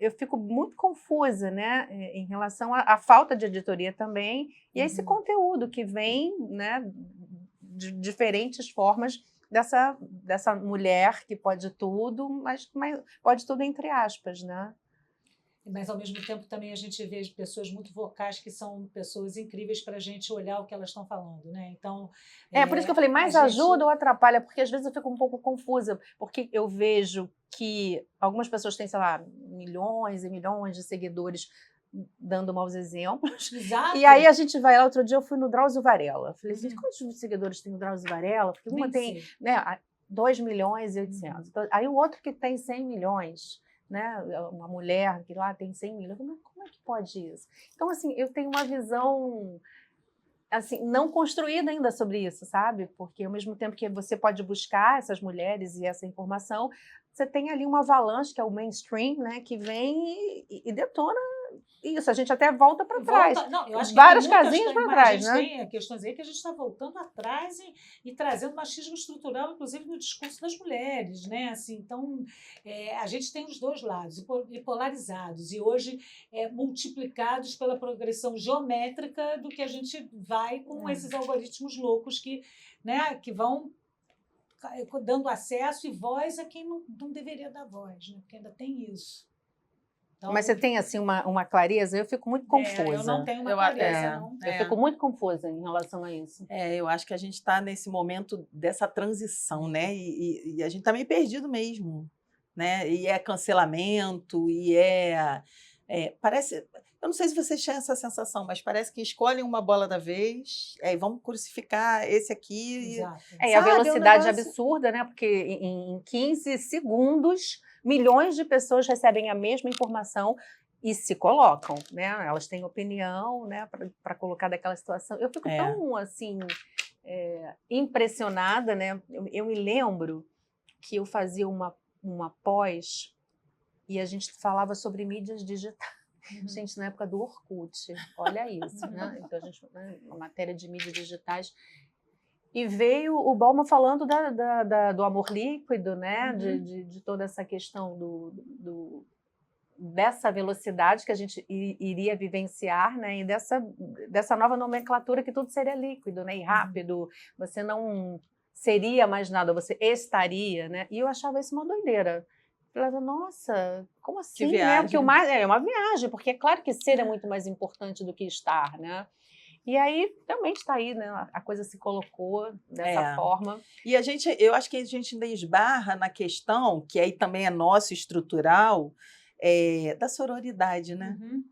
Speaker 1: eu fico muito confusa, né, em relação à falta de editoria também, e a esse conteúdo que vem, né, de diferentes formas dessa mulher que pode tudo, mas pode tudo entre aspas, né?
Speaker 3: Mas, ao mesmo tempo, também a gente vê pessoas muito vocais que são pessoas incríveis para a gente olhar o que elas estão falando, né? Então,
Speaker 1: por isso que eu falei, mais ajuda ou atrapalha? Porque às vezes eu fico um pouco confusa, porque eu vejo que algumas pessoas têm, sei lá, milhões e milhões de seguidores dando maus exemplos.
Speaker 3: Exato.
Speaker 1: E aí a gente vai lá, outro dia eu fui no Drauzio Varela. Falei, gente, quantos seguidores tem o Drauzio Varela? Porque uma tem, né, 2 milhões e 800. Então, aí o outro que tem 100 milhões... né? Uma mulher que lá tem 100 milhões, como é que pode isso? Então, assim, eu tenho uma visão assim, não construída ainda sobre isso, sabe? Porque ao mesmo tempo que você pode buscar essas mulheres e essa informação, você tem ali uma avalanche, que é o mainstream, né? Que vem e detona isso. A gente até volta para trás.
Speaker 3: Não, eu acho que
Speaker 1: várias casinhas para trás, né?
Speaker 3: Tem questões aí que a gente está voltando atrás e trazendo machismo estrutural, inclusive no discurso das mulheres, né? Assim, então, a gente tem os dois lados, e polarizados, e hoje multiplicados pela progressão geométrica do que a gente vai com esses algoritmos loucos que vão dando acesso e voz a quem não deveria dar voz, né? Porque ainda tem isso. Então,
Speaker 1: mas você tem assim uma clareza? Eu fico muito confusa.
Speaker 3: Eu não tenho uma clareza, não.
Speaker 1: Eu fico muito confusa em relação a isso.
Speaker 4: Eu acho que a gente está nesse momento dessa transição, né? E a gente está meio perdido mesmo, né? E é cancelamento, parece... Eu não sei se vocês têm essa sensação, mas parece que escolhem uma bola da vez, vamos crucificar esse aqui.
Speaker 3: Exato.
Speaker 1: E a velocidade absurda, né? Porque em 15 segundos, milhões de pessoas recebem a mesma informação e se colocam, né? Elas têm opinião, né? Para colocar daquela situação. Eu fico tão, assim, impressionada, né? Eu me lembro que eu fazia uma pós e a gente falava sobre mídias digitais. Gente, na época do Orkut, olha isso, né? Então, a gente, uma matéria de mídias digitais. E veio o Bauman falando do amor líquido, né? De toda essa questão dessa velocidade que a gente iria vivenciar, né? E dessa nova nomenclatura que tudo seria líquido, né? E rápido, você não seria mais nada, você estaria, né? E eu achava isso uma doideira. Eu falava, nossa, como assim, né? Porque é uma viagem, porque é claro que ser é muito mais importante do que estar, né? E aí, realmente está aí, né? A coisa se colocou dessa forma.
Speaker 4: E eu acho que a gente ainda esbarra na questão, que aí também é nosso estrutural, da sororidade, né?
Speaker 3: Uhum.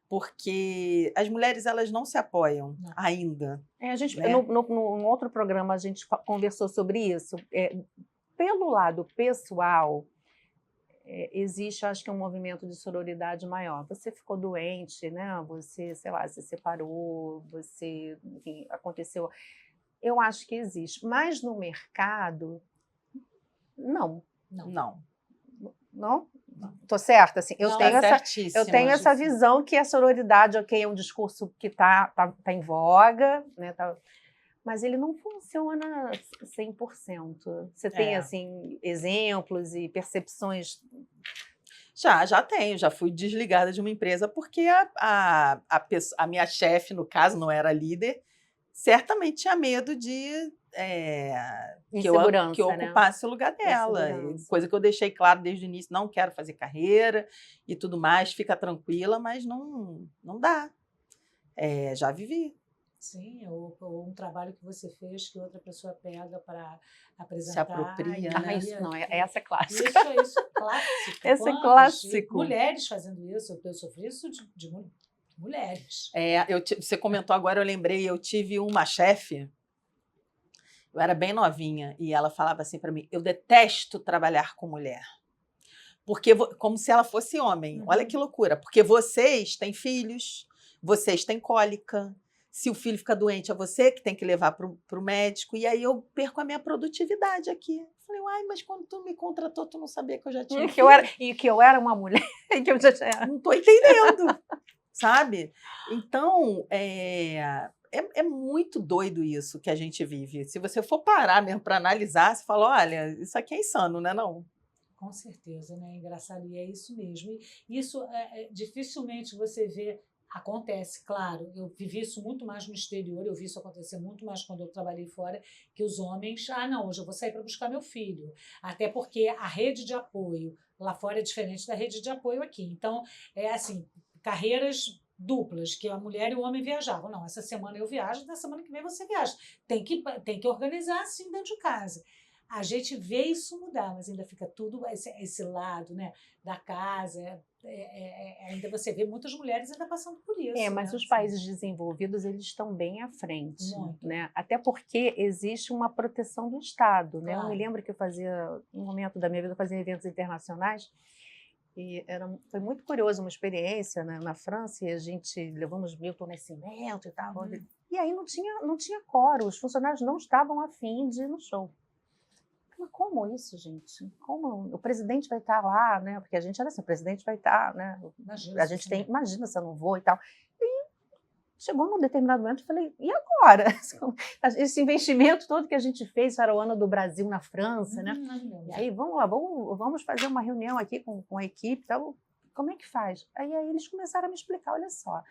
Speaker 4: Porque as mulheres, elas não se apoiam ainda.
Speaker 1: A gente,
Speaker 4: né?
Speaker 1: no outro programa, a gente conversou sobre isso. Pelo lado pessoal, existe, acho que, um movimento de sororidade maior. Você ficou doente, né? Você, sei lá, se separou, você, enfim, aconteceu. Eu acho que existe. Mas no mercado, não. Não? Estou certa? Assim, eu tenho essa visão que a sororidade, ok, é um discurso que tá em voga, né? Mas ele não funciona 100%. Você tem, assim, exemplos e percepções?
Speaker 4: Já tenho. Já fui desligada de uma empresa porque a minha chefe, no caso, não era líder, certamente tinha medo de que eu ocupasse o lugar dela. Coisa que eu deixei claro desde o início, não quero fazer carreira e tudo mais, fica tranquila, mas não dá. Já vivi.
Speaker 3: Sim, ou um trabalho que você fez que outra pessoa pega para apresentar.
Speaker 4: Se apropria, né?
Speaker 1: Isso não, essa é clássica.
Speaker 3: Isso é clássico.
Speaker 1: Esse é clássico.
Speaker 3: Mulheres fazendo isso, eu sofri isso de mulheres.
Speaker 4: Você comentou agora, eu lembrei, eu tive uma chefe, eu era bem novinha, e ela falava assim para mim, eu detesto trabalhar com mulher. Porque, como se ela fosse homem. Olha que loucura. Porque vocês têm filhos, vocês têm cólica, se o filho fica doente, é você que tem que levar para o médico, e aí eu perco a minha produtividade aqui. Falei, mas quando tu me contratou, tu não sabia que eu já tinha
Speaker 1: e que eu era uma mulher, que eu já tinha...
Speaker 4: Não estou entendendo, sabe? Então, é muito doido isso que a gente vive. Se você for parar mesmo para analisar, você fala, olha, isso aqui é insano, não é não?
Speaker 3: Com certeza, né? Engraçado, e é isso mesmo. E isso, dificilmente você vê. Acontece, claro, eu vivi isso muito mais no exterior, eu vi isso acontecer muito mais quando eu trabalhei fora, que os homens, não, hoje eu vou sair para buscar meu filho. Até porque a rede de apoio lá fora é diferente da rede de apoio aqui. Então, assim, carreiras duplas, que a mulher e o homem viajavam. Não, essa semana eu viajo, na semana que vem você viaja. Tem que organizar assim dentro de casa. A gente vê isso mudar, mas ainda fica tudo esse lado, né, da casa. Ainda você vê muitas mulheres ainda passando por isso.
Speaker 1: Mas
Speaker 3: né?
Speaker 1: os países desenvolvidos, eles estão bem à frente. Né? Até porque existe uma proteção do Estado. Né?
Speaker 3: Claro.
Speaker 1: Eu me lembro que no momento da minha vida, eu fazia eventos internacionais. E foi muito curioso, uma experiência, né, na França, e a gente levamos Milton Nascimento e tal. E aí não tinha coro, os funcionários não estavam a fim de ir no show. Mas como isso, gente? Como o presidente vai estar lá, né? Porque a gente era assim, o presidente vai estar, né? Imagina se eu não vou e tal. E chegou num determinado momento, eu falei, e agora? Esse investimento todo que a gente fez para o ano do Brasil na França, né? E aí, vamos lá, vamos fazer uma reunião aqui com a equipe e tal. Como é que faz? Aí eles começaram a me explicar, olha só,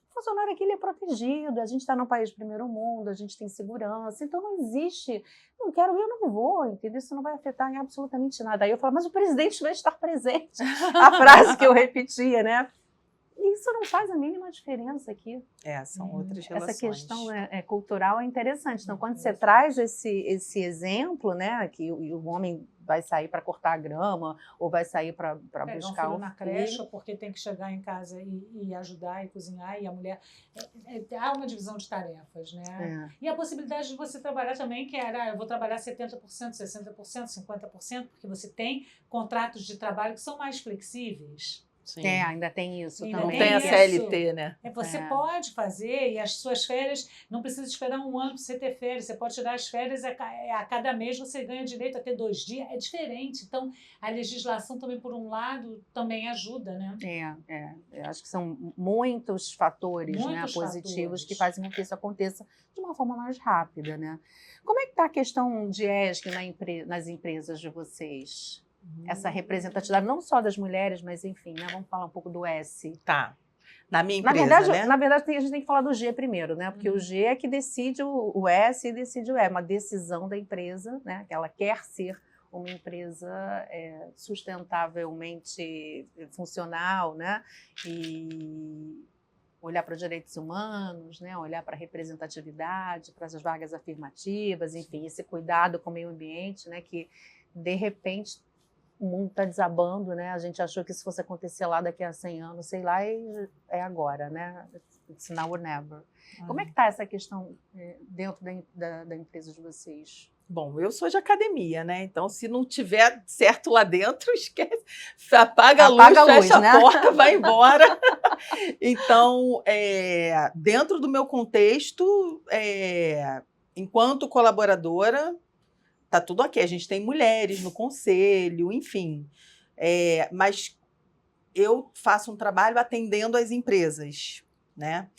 Speaker 1: o funcionário aqui ele é protegido, a gente está num país de primeiro mundo, a gente tem segurança, então não existe, não quero ir, eu não vou, entendeu? Isso não vai afetar em absolutamente nada. Aí eu falo, mas o presidente vai estar presente, a frase que eu repetia, né? E isso não faz a mínima diferença aqui.
Speaker 4: São outras relações.
Speaker 1: Essa questão cultural é interessante. Então, quando você traz esse exemplo, né, que o homem vai sair para cortar a grama ou vai sair para buscar
Speaker 3: um filho na creche, porque tem que chegar em casa e ajudar e cozinhar, e a mulher... há uma divisão de tarefas, né? E a possibilidade de você trabalhar também, que era, eu vou trabalhar 70%, 60%, 50%, porque você tem contratos de trabalho que são mais flexíveis.
Speaker 4: Sim.
Speaker 1: Ainda tem isso também.
Speaker 4: Não tem a CLT, né?
Speaker 3: Você pode fazer, e as suas férias, não precisa esperar um ano para você ter férias, você pode tirar as férias, a cada mês você ganha direito a ter 2 dias, é diferente. Então, a legislação também, por um lado, também ajuda, né?
Speaker 1: Eu acho que são muitos fatores, positivos que fazem com que isso aconteça de uma forma mais rápida, né? Como é que está a questão de ESG nas empresas de vocês? essa representatividade, não só das mulheres, mas enfim, né? Vamos falar um pouco do S.
Speaker 4: Tá. Na minha empresa, né?
Speaker 1: Na verdade, a gente tem que falar do G primeiro, né? Porque o G é que decide o S e decide o E, uma decisão da empresa, né? Que ela quer ser uma empresa sustentavelmente funcional, né? E olhar para os direitos humanos, né? Olhar para a representatividade, para as vagas afirmativas, enfim, esse cuidado com o meio ambiente, né? Que, de repente, o mundo está desabando, né? A gente achou que isso fosse acontecer lá daqui a 100 anos, sei lá, e é agora, né? It's now or never. Como é que está essa questão dentro da empresa de vocês?
Speaker 4: Bom, eu sou de academia, né? Então, se não tiver certo lá dentro, esquece. Apaga a luz, fecha
Speaker 1: né?
Speaker 4: a porta, vai embora. Então, dentro do meu contexto, enquanto colaboradora, tá tudo ok. A gente tem mulheres no conselho, enfim. Mas eu faço um trabalho atendendo as empresas, né?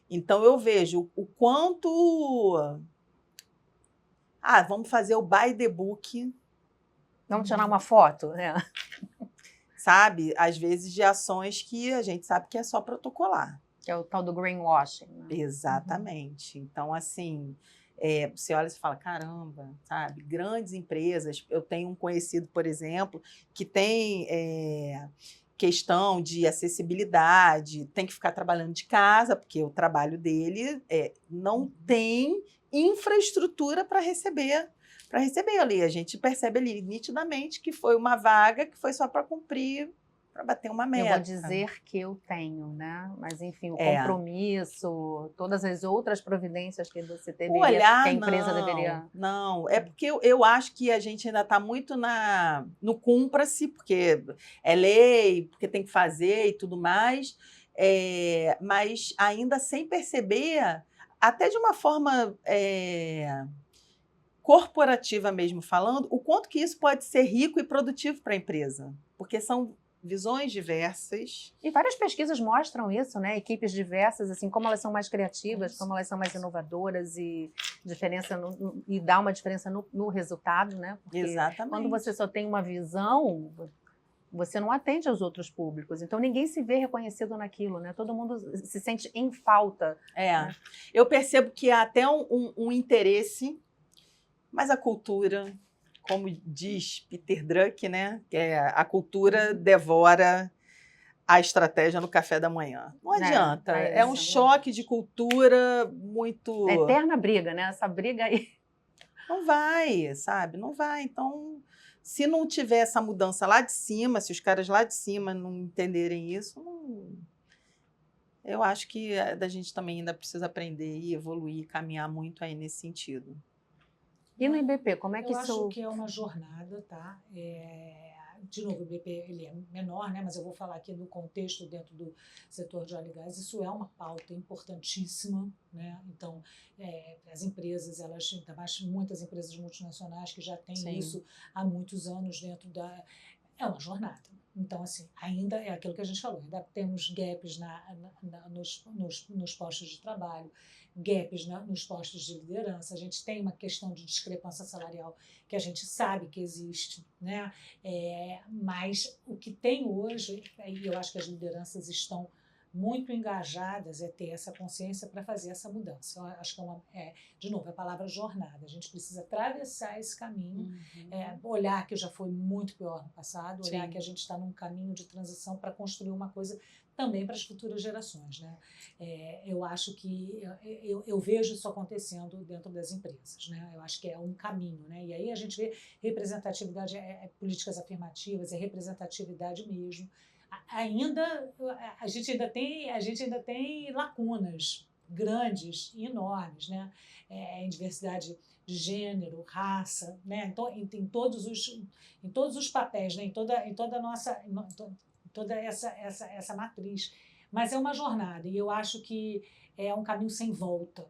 Speaker 4: Então, eu vejo o quanto... vamos fazer o by the book.
Speaker 1: Vamos tirar uma foto, né?
Speaker 4: Sabe? Às vezes de ações que a gente sabe que é só protocolar.
Speaker 1: Que é o tal do greenwashing. Né?
Speaker 4: Exatamente. Então, assim, você olha e fala, caramba, sabe? Grandes empresas. Eu tenho um conhecido, por exemplo, que tem questão de acessibilidade, tem que ficar trabalhando de casa, porque o trabalho dele não tem infraestrutura para receber ali. A gente percebe ali nitidamente que foi uma vaga que foi só para cumprir, para bater uma meta.
Speaker 1: Eu vou dizer que eu tenho, né? Mas, enfim, o compromisso, todas as outras providências que você deveria, que a empresa deveria...
Speaker 4: Não, é porque eu acho que a gente ainda está muito no cumpra-se, porque é lei, porque tem que fazer e tudo mais, mas ainda sem perceber, até de uma forma corporativa mesmo falando, o quanto que isso pode ser rico e produtivo para a empresa. Porque são visões diversas.
Speaker 1: E várias pesquisas mostram isso, né? Equipes diversas, assim, como elas são mais criativas, como elas são mais inovadoras e dá uma diferença no resultado, né? Porque
Speaker 4: exatamente.
Speaker 1: Quando você só tem uma visão, você não atende aos outros públicos. Então, ninguém se vê reconhecido naquilo, né? Todo mundo se sente em falta. Né?
Speaker 4: Eu percebo que há até um interesse, mas a cultura, como diz Peter Drucker, né? Que a cultura devora a estratégia no café da manhã. Não adianta. É um choque de cultura muito...
Speaker 1: É eterna briga, né? Essa briga aí...
Speaker 4: Não vai, sabe? Não vai. Então... Se não tiver essa mudança lá de cima, se os caras lá de cima não entenderem isso, eu acho que a gente também ainda precisa aprender e evoluir, caminhar muito aí nesse sentido.
Speaker 1: E no IBP, como é que
Speaker 3: isso... Eu acho que é uma jornada, tá? De novo, o IBP ele é menor, né? Mas eu vou falar aqui do contexto dentro do setor de óleo e gás. Isso é uma pauta importantíssima, né? Então, as empresas, ainda mais muitas empresas multinacionais que já têm isso há muitos anos dentro da... É uma jornada. Então, assim, ainda é aquilo que a gente falou, ainda temos gaps nos postos de trabalho, gaps nos postos de liderança, a gente tem uma questão de discrepância salarial que a gente sabe que existe, né? Mas o que tem hoje, e eu acho que as lideranças estão muito engajadas ter essa consciência para fazer essa mudança. Eu acho que de novo, a palavra jornada. A gente precisa atravessar esse caminho, olhar que já foi muito pior no passado, olhar que a gente está num caminho de transição para construir uma coisa também para as futuras gerações, né? Eu acho que eu vejo isso acontecendo dentro das empresas, né? Eu acho que é um caminho, né? E aí a gente vê representatividade, políticas afirmativas, representatividade mesmo. A gente ainda tem lacunas grandes e enormes, né? Em diversidade de gênero, raça, né? Então, em todos os papéis, né? Em toda a nossa, toda essa matriz. Mas é uma jornada e eu acho que é um caminho sem volta.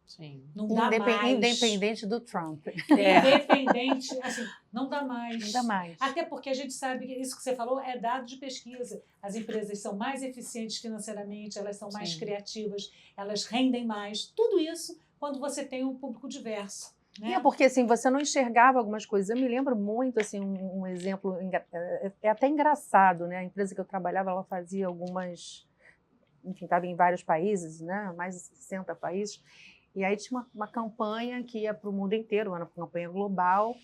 Speaker 4: Sim.
Speaker 3: Não dá mais.
Speaker 1: Independente do Trump.
Speaker 3: Independente, assim, não dá mais.
Speaker 1: Não dá mais.
Speaker 3: Até porque a gente sabe que isso que você falou é dado de pesquisa. As empresas são mais eficientes financeiramente, elas são mais criativas, elas rendem mais. Tudo isso quando você tem um público diverso. né?
Speaker 1: Porque assim, você não enxergava algumas coisas. Eu me lembro muito, assim, um exemplo, é até engraçado, né? A empresa que eu trabalhava, ela fazia algumas, enfim, estava em vários países, né? Mais de 60 países, e aí tinha uma campanha que ia para o mundo inteiro, uma campanha global,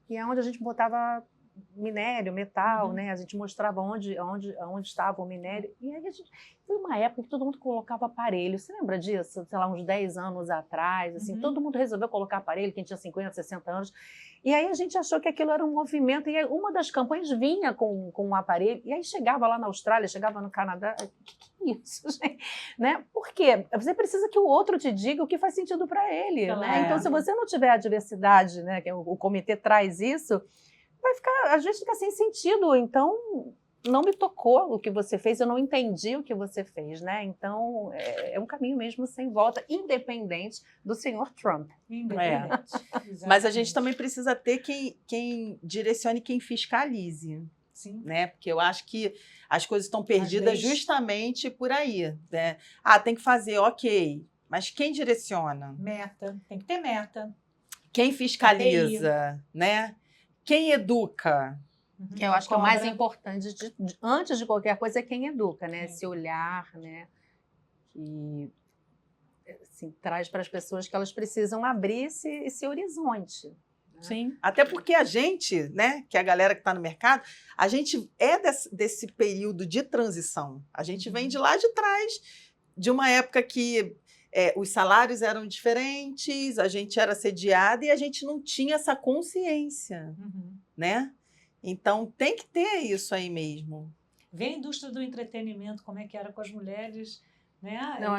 Speaker 1: e é onde a gente botava minério, metal, né? A gente mostrava onde estava o minério. E aí foi uma época que todo mundo colocava aparelho. Você lembra disso? Sei lá, uns 10 anos atrás, assim, todo mundo resolveu colocar aparelho, quem tinha 50, 60 anos. E aí a gente achou que aquilo era um movimento, e aí uma das campanhas vinha com um aparelho, e aí chegava lá na Austrália, chegava no Canadá, que é isso, gente? Né? Por quê? Você precisa que o outro te diga o que faz sentido para ele, né? Então, se você não tiver a diversidade, né, que o comitê traz isso, vai ficar, às vezes fica sem sentido. Então, não me tocou o que você fez, eu não entendi o que você fez, né? Então, é um caminho mesmo sem volta, independente do senhor Trump.
Speaker 3: Independente.
Speaker 4: Mas a gente também precisa ter quem direcione, quem fiscalize.
Speaker 3: Sim.
Speaker 4: Né? Porque eu acho que as coisas estão perdidas justamente por aí. Né? Tem que fazer, ok. Mas quem direciona?
Speaker 3: Meta. Tem que ter meta.
Speaker 4: Quem fiscaliza? Né? Quem educa?
Speaker 1: Eu acho que o mais importante, antes de qualquer coisa, é quem educa, né? Esse olhar, né? Que assim, traz para as pessoas que elas precisam abrir esse horizonte. Né?
Speaker 4: Sim. Até porque a gente, né? Que é a galera que está no mercado, a gente é desse período de transição. A gente vem de lá de trás, de uma época que os salários eram diferentes, a gente era assediada e a gente não tinha essa consciência, né? Então, tem que ter isso aí mesmo.
Speaker 3: Vê a indústria do entretenimento, como é que era com as mulheres, né?
Speaker 1: Não,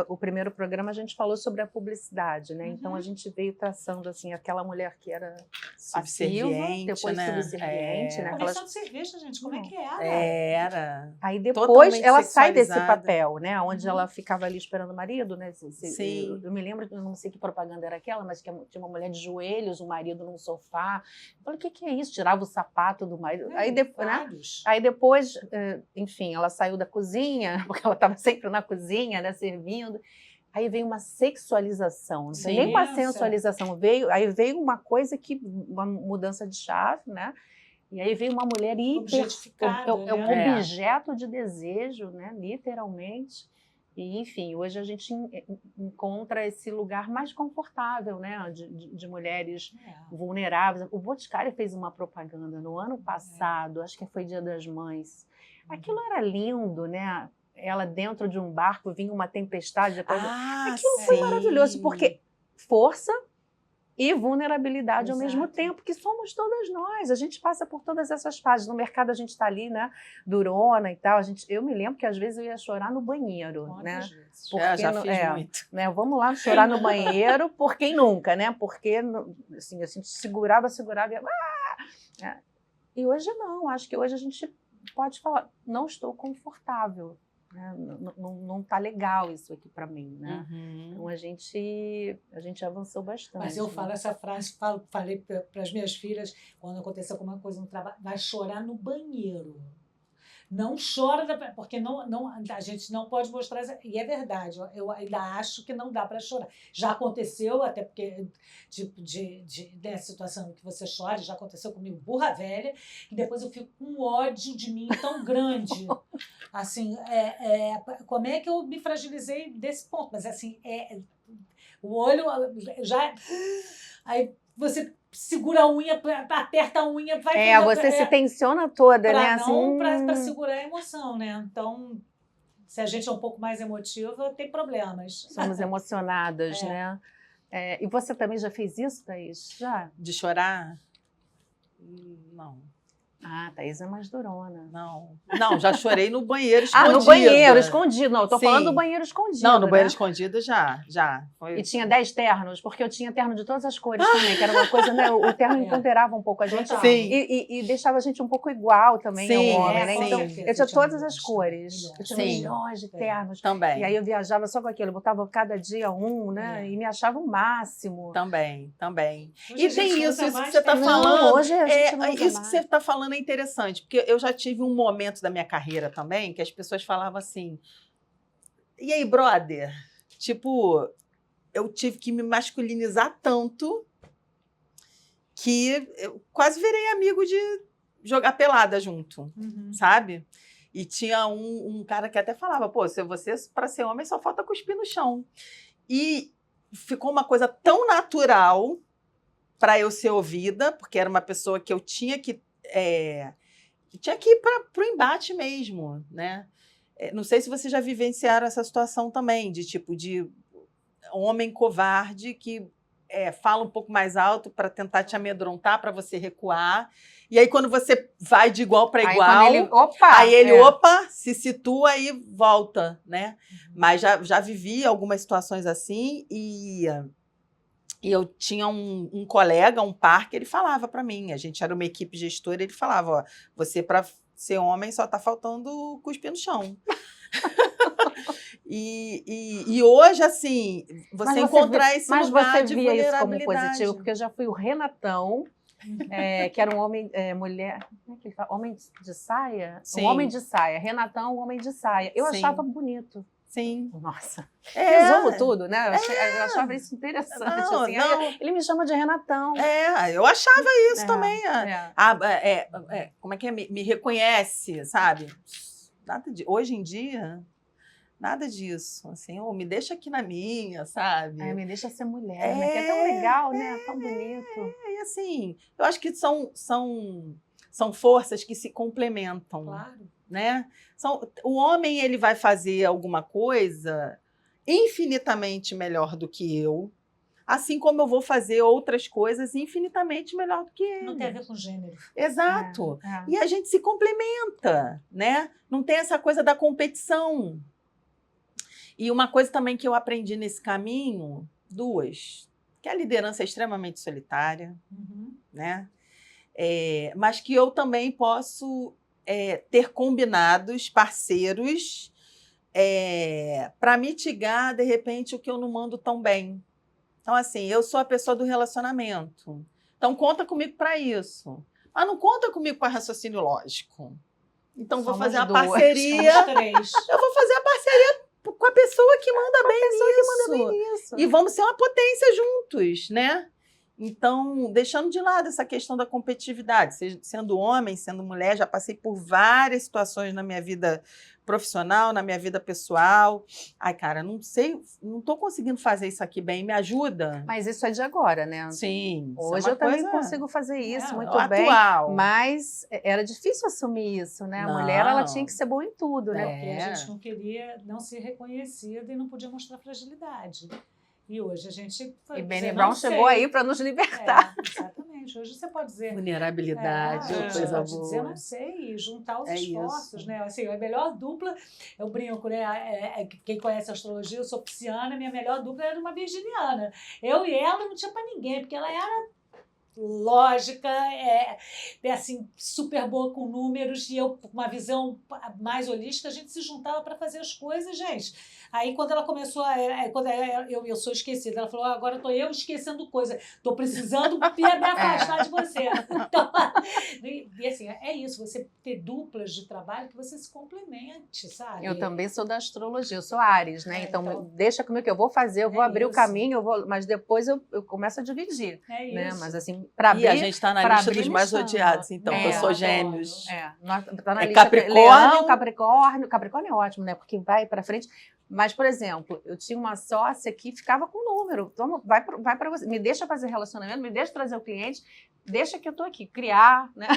Speaker 1: o primeiro programa a gente falou sobre a publicidade, né? Então, a gente veio traçando, assim, aquela mulher que era
Speaker 4: subserviente,
Speaker 1: depois
Speaker 4: né?
Speaker 1: subserviente, né?
Speaker 3: Comercial de cerveja, gente, como é que era?
Speaker 4: Era.
Speaker 1: Aí depois ela sai desse
Speaker 4: sexualizada.
Speaker 1: papel, né? Onde ela ficava ali esperando o marido, né?
Speaker 4: Sim.
Speaker 1: Eu me lembro, eu não sei que propaganda era aquela, mas que tinha uma mulher de joelhos, o marido num sofá. Eu falei, o que é isso? Tirava o sapato do marido. Aí depois, né? Aí depois, enfim, ela saiu da cozinha, porque ela estava sempre na cozinha, né? Servindo. Aí veio uma sexualização, não foi nem uma sensualização, aí veio uma coisa uma mudança de chave, né? E aí veio uma mulher
Speaker 3: objetificada,
Speaker 1: um objeto de desejo, né? Literalmente. E, enfim, hoje a gente encontra esse lugar mais confortável, né? De mulheres vulneráveis. O Boticário fez uma propaganda no ano passado, acho que foi Dia das Mães. Aquilo era lindo, né? Ela dentro de um barco, vinha uma tempestade. Aquilo foi maravilhoso, porque força e vulnerabilidade ao mesmo tempo, que somos todas nós. A gente passa por todas essas fases. No mercado a gente está ali, né, durona e tal. Eu me lembro que às vezes eu ia chorar no banheiro, né?
Speaker 4: Porque já fiz muito.
Speaker 1: Né, vamos lá chorar no banheiro, por quem nunca, né? Porque assim, a gente segurava e e hoje não. Acho que hoje a gente pode falar, não estou confortável. Não está legal isso aqui para mim, né? Então a gente avançou bastante.
Speaker 3: Mas eu falo essa frase, falei para as minhas filhas quando acontece alguma coisa no trabalho, vai chorar no banheiro. Não chora, porque a gente não pode mostrar, e é verdade, eu ainda acho que não dá para chorar. Já aconteceu, até porque dessa situação que você chora, já aconteceu comigo, burra velha, e depois eu fico com ódio de mim tão grande. Assim, como é que eu me fragilizei desse ponto? Mas assim, o olho já... Aí você segura a unha, aperta a unha, vai...
Speaker 1: você se tensiona toda, né?
Speaker 3: Assim, para segurar a emoção, né? Então, se a gente é um pouco mais emotiva, tem problemas.
Speaker 1: Somos emocionadas, né? E você também já fez isso, Thaís? Já?
Speaker 4: De chorar? Não.
Speaker 1: Thaís é mais durona.
Speaker 4: Não, já chorei no banheiro escondido.
Speaker 1: No banheiro escondido. Não, eu tô falando do banheiro escondido.
Speaker 4: Não, no banheiro escondido já.
Speaker 1: E tinha 10 ternos, porque eu tinha terno de todas as cores também, que era uma coisa, né? O terno empoderava um pouco a gente.
Speaker 4: Sim.
Speaker 1: E deixava a gente um pouco igual também ao homem, né? Então, eu tinha todas as cores. Eu tinha milhões de ternos.
Speaker 4: Também.
Speaker 1: E aí eu viajava só com aquilo, eu botava cada dia um, né? E me achava o máximo.
Speaker 4: Também.
Speaker 3: Hoje
Speaker 4: E tem isso que você está
Speaker 1: Não,
Speaker 4: falando.
Speaker 1: hoje a gente não
Speaker 4: isso que você está falando é interessante, porque eu já tive um momento da minha carreira também que as pessoas falavam assim: e aí, brother? Tipo, eu tive que me masculinizar tanto que eu quase virei amigo de jogar pelada junto, sabe? E tinha um cara que até falava, pô, se você, para ser homem, só falta cuspir no chão. E ficou uma coisa tão natural para eu ser ouvida, porque era uma pessoa que eu tinha que ir para o embate mesmo, né? Não sei se vocês já vivenciaram essa situação também, de homem covarde que fala um pouco mais alto para tentar te amedrontar, para você recuar. E aí, quando você vai de igual para igual, aí ele se situa e volta, né? Mas já vivi algumas situações assim e eu tinha um colega, um par, que ele falava para mim, a gente era uma equipe gestora, ele falava, ó, você para ser homem só tá faltando cuspir no chão. E hoje, assim, você encontrar esse lugar de vulnerabilidade. Mas você via isso como positivo,
Speaker 1: porque eu já fui o Renatão, que era um homem, mulher, como é que ele fala? Homem de saia?
Speaker 4: Sim.
Speaker 1: Um homem de saia. Renatão, um homem de saia. Eu achava bonito.
Speaker 4: Sim.
Speaker 1: Nossa. Resumo tudo, né? Eu achava isso interessante.
Speaker 4: Não,
Speaker 1: assim.
Speaker 4: não.
Speaker 1: Ele me chama de Renatão.
Speaker 4: Eu achava isso também. Como é que é? Me reconhece, sabe? Hoje em dia, nada disso. Assim, me deixa aqui na minha, sabe?
Speaker 1: Me deixa ser mulher, né? Que é tão legal, né? Tão bonito.
Speaker 4: E assim, eu acho que são forças que se complementam.
Speaker 3: Claro.
Speaker 4: Né? O homem ele vai fazer alguma coisa infinitamente melhor do que eu, assim como eu vou fazer outras coisas infinitamente melhor do que ele.
Speaker 3: Não tem a ver com gênero.
Speaker 4: Exato. E a gente se complementa, né? Não tem essa coisa da competição. E uma coisa também que eu aprendi nesse caminho, que a liderança é extremamente solitária, né? Mas que eu também posso ter combinados, parceiros, para mitigar, de repente, o que eu não mando tão bem. Então, assim, eu sou a pessoa do relacionamento. Então, conta comigo para isso. Mas não conta comigo para raciocínio lógico. Então, vou fazer a parceria. Eu vou fazer a parceria com a pessoa que manda bem nisso. E vamos ser uma potência juntos, né? Então, deixando de lado essa questão da competitividade, sendo homem, sendo mulher, já passei por várias situações na minha vida profissional, na minha vida pessoal. Ai, cara, não sei, não estou conseguindo fazer isso aqui bem, me ajuda?
Speaker 1: Mas isso é de agora, né?
Speaker 4: Sim.
Speaker 1: Hoje eu também consigo fazer isso muito bem.
Speaker 4: Atual.
Speaker 1: Mas era difícil assumir isso, né? A mulher, ela tinha que ser boa em tudo, né?
Speaker 3: Porque a gente não queria não ser reconhecida e não podia mostrar fragilidade. E hoje a gente...
Speaker 1: E Brené Brown chegou aí para nos libertar.
Speaker 3: Exatamente. Hoje você pode dizer...
Speaker 4: Vulnerabilidade, coisa boa.
Speaker 3: Pode dizer, não sei, e juntar os esforços, né? Assim, a melhor dupla, eu brinco, né? Quem conhece a astrologia, eu sou pisciana, minha melhor dupla era uma virginiana. Eu e ela não tinha para ninguém, porque ela era lógica, assim, super boa com números, e eu com uma visão mais holística, a gente se juntava para fazer as coisas, gente. Aí, quando ela começou eu sou esquecida, ela falou, agora estou eu esquecendo coisa, estou precisando me afastar de você. Então, e assim, é isso, você ter duplas de trabalho que você se complemente, sabe?
Speaker 1: Eu também sou da astrologia, eu sou Áries, né? Então, deixa comigo que eu vou fazer, eu vou abrir o caminho, mas depois eu começo a dividir.
Speaker 4: Né?
Speaker 1: Mas assim, para abrir...
Speaker 4: E a gente está na lista dos mais odiados, então, eu sou Gêmeos.
Speaker 1: Tá na lista
Speaker 4: Capricórnio.
Speaker 1: Leão, Capricórnio é ótimo, né? Porque vai para frente. Mas, por exemplo, eu tinha uma sócia que ficava com o número. Então, vai para você. Me deixa fazer relacionamento, me deixa trazer o cliente, deixa que eu estou aqui, criar, né?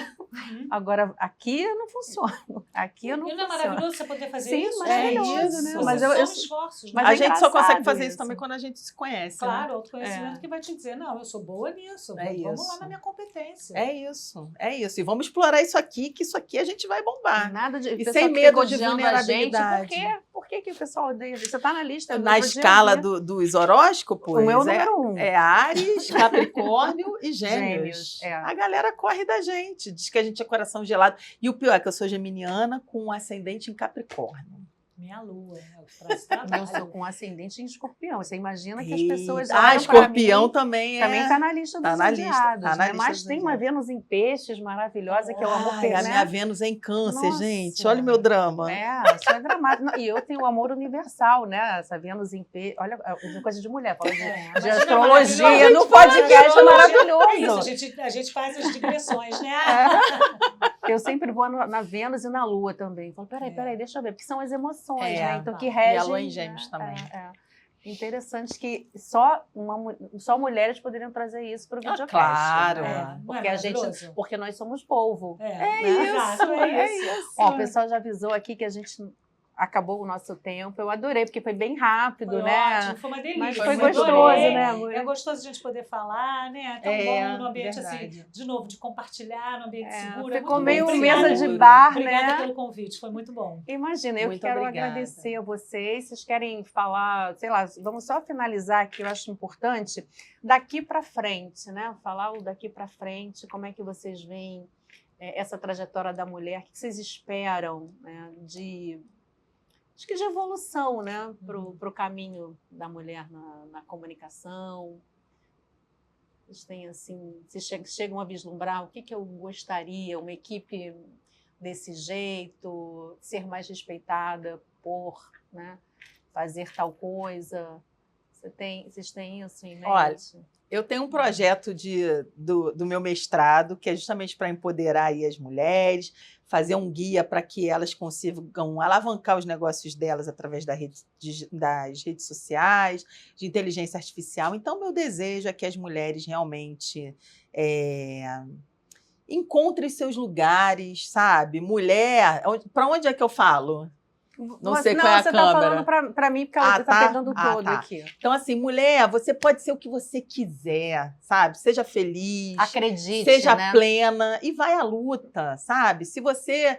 Speaker 1: Agora, aqui eu não funciono. Aqui eu não funciono.
Speaker 3: Não é maravilhoso você poder fazer isso?
Speaker 1: Sim, maravilhoso, né?
Speaker 3: Mas são esforços.
Speaker 4: Mas a gente só consegue fazer isso também quando a gente se conhece.
Speaker 3: Claro, autoconhecimento que vai te dizer, não, eu sou boa nisso, vamos lá na minha competência.
Speaker 4: É isso. E vamos explorar isso aqui, que isso aqui a gente vai bombar.
Speaker 1: Nada de...
Speaker 4: E sem medo de vulnerabilidade.
Speaker 1: Por que o pessoal odeia? Você está na lista.
Speaker 4: Na escala dos horóscopos,
Speaker 1: o meu número 1.
Speaker 4: É Áries, Capricórnio e Gêmeos. A galera corre da gente, diz que a gente é coração gelado. E o pior é que eu sou geminiana com um ascendente em Capricórnio.
Speaker 3: Minha lua, é o que traz trabalho.
Speaker 1: Eu sou com ascendente em escorpião. Você imagina que as
Speaker 4: Eita.
Speaker 1: pessoas
Speaker 4: Ah,
Speaker 1: olham pra
Speaker 4: escorpião
Speaker 1: mim,
Speaker 4: também é.
Speaker 1: também está na lista dos
Speaker 4: tá na lista,
Speaker 1: zodiados,
Speaker 4: tá na
Speaker 1: né?
Speaker 4: lista
Speaker 1: Mas
Speaker 4: dos
Speaker 1: tem uma
Speaker 4: zodiados.
Speaker 1: Vênus em peixes maravilhosa, que é o amor
Speaker 4: Ai, a
Speaker 1: né?
Speaker 4: minha Vênus é em câncer,
Speaker 1: Nossa.
Speaker 4: gente. Olha o meu drama.
Speaker 1: Isso é dramático. Não, e eu tenho o amor universal, né? Essa Vênus em peixe. Olha, é coisa de mulher, fala de
Speaker 3: Imagina,
Speaker 1: astrologia
Speaker 3: maravilhoso.
Speaker 1: no podcast é
Speaker 3: É isso,
Speaker 1: maravilhoso.
Speaker 3: a gente faz as digressões, né?
Speaker 1: Eu sempre vou na Vênus e na Lua também. Falo, peraí, deixa eu ver, porque são as emoções, né? Então, que
Speaker 4: E
Speaker 1: regem.
Speaker 4: a lua em Gêmeos também.
Speaker 1: Interessante que só mulheres poderiam trazer isso para o videocast.
Speaker 4: Claro.
Speaker 1: Né?
Speaker 3: Não é
Speaker 1: Porque nós somos polvo.
Speaker 3: Exato,
Speaker 4: isso.
Speaker 1: Ó, o pessoal já avisou aqui que a gente acabou o nosso tempo. Eu adorei, porque foi bem rápido,
Speaker 3: foi
Speaker 1: né?
Speaker 3: Ótimo, foi uma delícia.
Speaker 1: Mas
Speaker 4: foi
Speaker 1: foi
Speaker 4: muito
Speaker 1: gostoso,
Speaker 4: bom.
Speaker 1: né, amor?
Speaker 3: É gostoso a gente poder falar, né? É tão bom no ambiente
Speaker 4: verdade.
Speaker 3: assim, de novo, de compartilhar no ambiente seguro.
Speaker 1: Ficou
Speaker 3: muito
Speaker 1: meio
Speaker 3: bom.
Speaker 1: mesa de
Speaker 4: Seguro.
Speaker 1: bar,
Speaker 3: Obrigada
Speaker 1: né?
Speaker 3: pelo convite, foi muito bom.
Speaker 1: Imagina, eu
Speaker 4: Muito
Speaker 1: quero
Speaker 4: obrigada.
Speaker 1: agradecer a vocês. Vocês querem falar, sei lá, vamos só finalizar aqui, eu acho importante, daqui para frente, né? Falar o daqui para frente, como é que vocês veem essa trajetória da mulher, o que vocês esperam, né, acho que de evolução, né, para o caminho da mulher na comunicação. Vocês têm assim, vocês chegam a vislumbrar o que eu gostaria, uma equipe desse jeito, ser mais respeitada por, né, fazer tal coisa. Vocês têm isso em mente?
Speaker 4: Olha, eu tenho um projeto do meu mestrado, que é justamente para empoderar aí as mulheres, fazer um guia para que elas consigam alavancar os negócios delas através das redes sociais, de inteligência artificial. Então, meu desejo é que as mulheres realmente encontrem seus lugares, sabe? Mulher, para onde é que eu falo? Não sei qual é a
Speaker 1: você
Speaker 4: câmera.
Speaker 1: Você está falando para mim, porque ela está pegando todo aqui.
Speaker 4: Então, assim, mulher, você pode ser o que você quiser, sabe? Seja feliz.
Speaker 1: Acredite,
Speaker 4: seja
Speaker 1: né?
Speaker 4: plena e vai à luta, sabe? Se você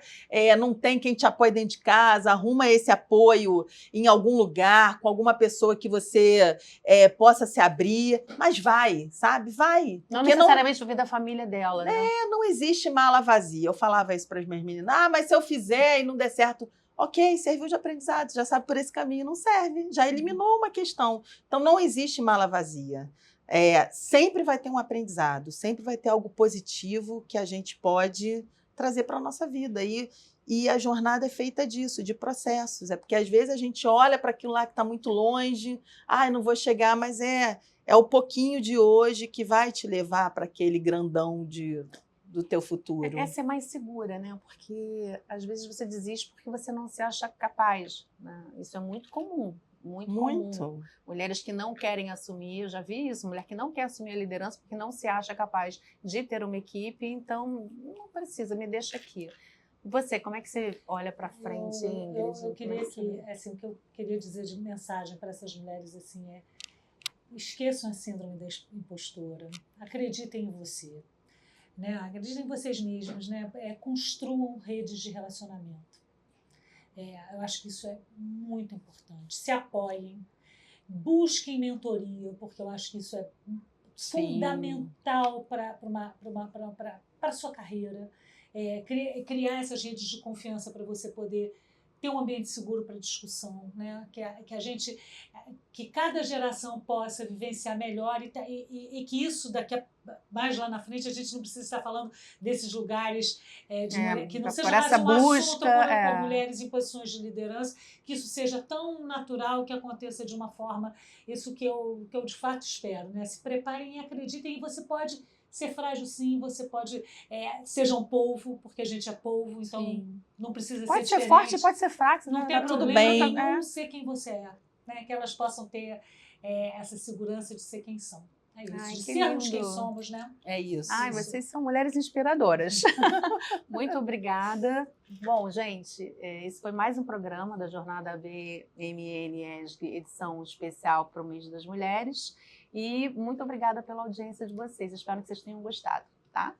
Speaker 4: não tem quem te apoie dentro de casa, arruma esse apoio em algum lugar, com alguma pessoa que você possa se abrir, mas vai, sabe? Vai.
Speaker 1: Não necessariamente ouvir da família dela, né?
Speaker 4: Não existe mala vazia. Eu falava isso para as minhas meninas. Mas se eu fizer e não der certo... Ok, serviu de aprendizado, já sabe por esse caminho, não serve, já eliminou uma questão. Então, não existe mala vazia. Sempre vai ter um aprendizado, sempre vai ter algo positivo que a gente pode trazer para a nossa vida. E a jornada é feita disso, de processos. É porque, às vezes, a gente olha para aquilo lá que está muito longe, não vou chegar, mas é o pouquinho de hoje que vai te levar para aquele grandão do teu futuro.
Speaker 1: É ser mais segura, né? Porque às vezes você desiste porque você não se acha capaz, né? Isso é muito comum. Muito comum. Mulheres que não querem assumir, eu já vi isso, mulher que não quer assumir a liderança porque não se acha capaz de ter uma equipe, então não precisa, me deixa aqui. Você, como é que você olha para frente, Ingrid?
Speaker 3: Eu queria assim, o que eu queria dizer de mensagem para essas mulheres assim esqueçam a síndrome da impostora, acreditem em você. Né? Acreditem em vocês mesmos, né? Construam redes de relacionamento. Eu acho que isso é muito importante. Se apoiem, busquem mentoria, porque eu acho que isso é fundamental para a sua carreira. Criar essas redes de confiança para você poder ter um ambiente seguro para discussão, né? Que cada geração possa vivenciar melhor e que isso mais lá na frente a gente não precisa estar falando desses lugares que não seja mais um assunto por mulheres em posições de liderança, que isso seja tão natural, que aconteça de uma forma, isso que eu de fato espero, né? Se preparem e acreditem, e você pode ser frágil, sim, você pode seja um polvo, porque a gente é polvo, então não precisa
Speaker 1: pode
Speaker 3: ser
Speaker 1: diferente. Pode ser forte, pode ser fraco,
Speaker 3: não tem
Speaker 4: tudo
Speaker 3: problema
Speaker 4: bem.
Speaker 3: não ser quem você é, né? Que elas possam ter essa segurança de ser quem são. É isso, de sermos quem somos, né?
Speaker 4: É isso.
Speaker 1: Vocês são mulheres inspiradoras. Muito obrigada. Bom, gente, esse foi mais um programa da Jornada ABMN ESG, edição especial para o mês das mulheres. E muito obrigada pela audiência de vocês. Espero que vocês tenham gostado, tá?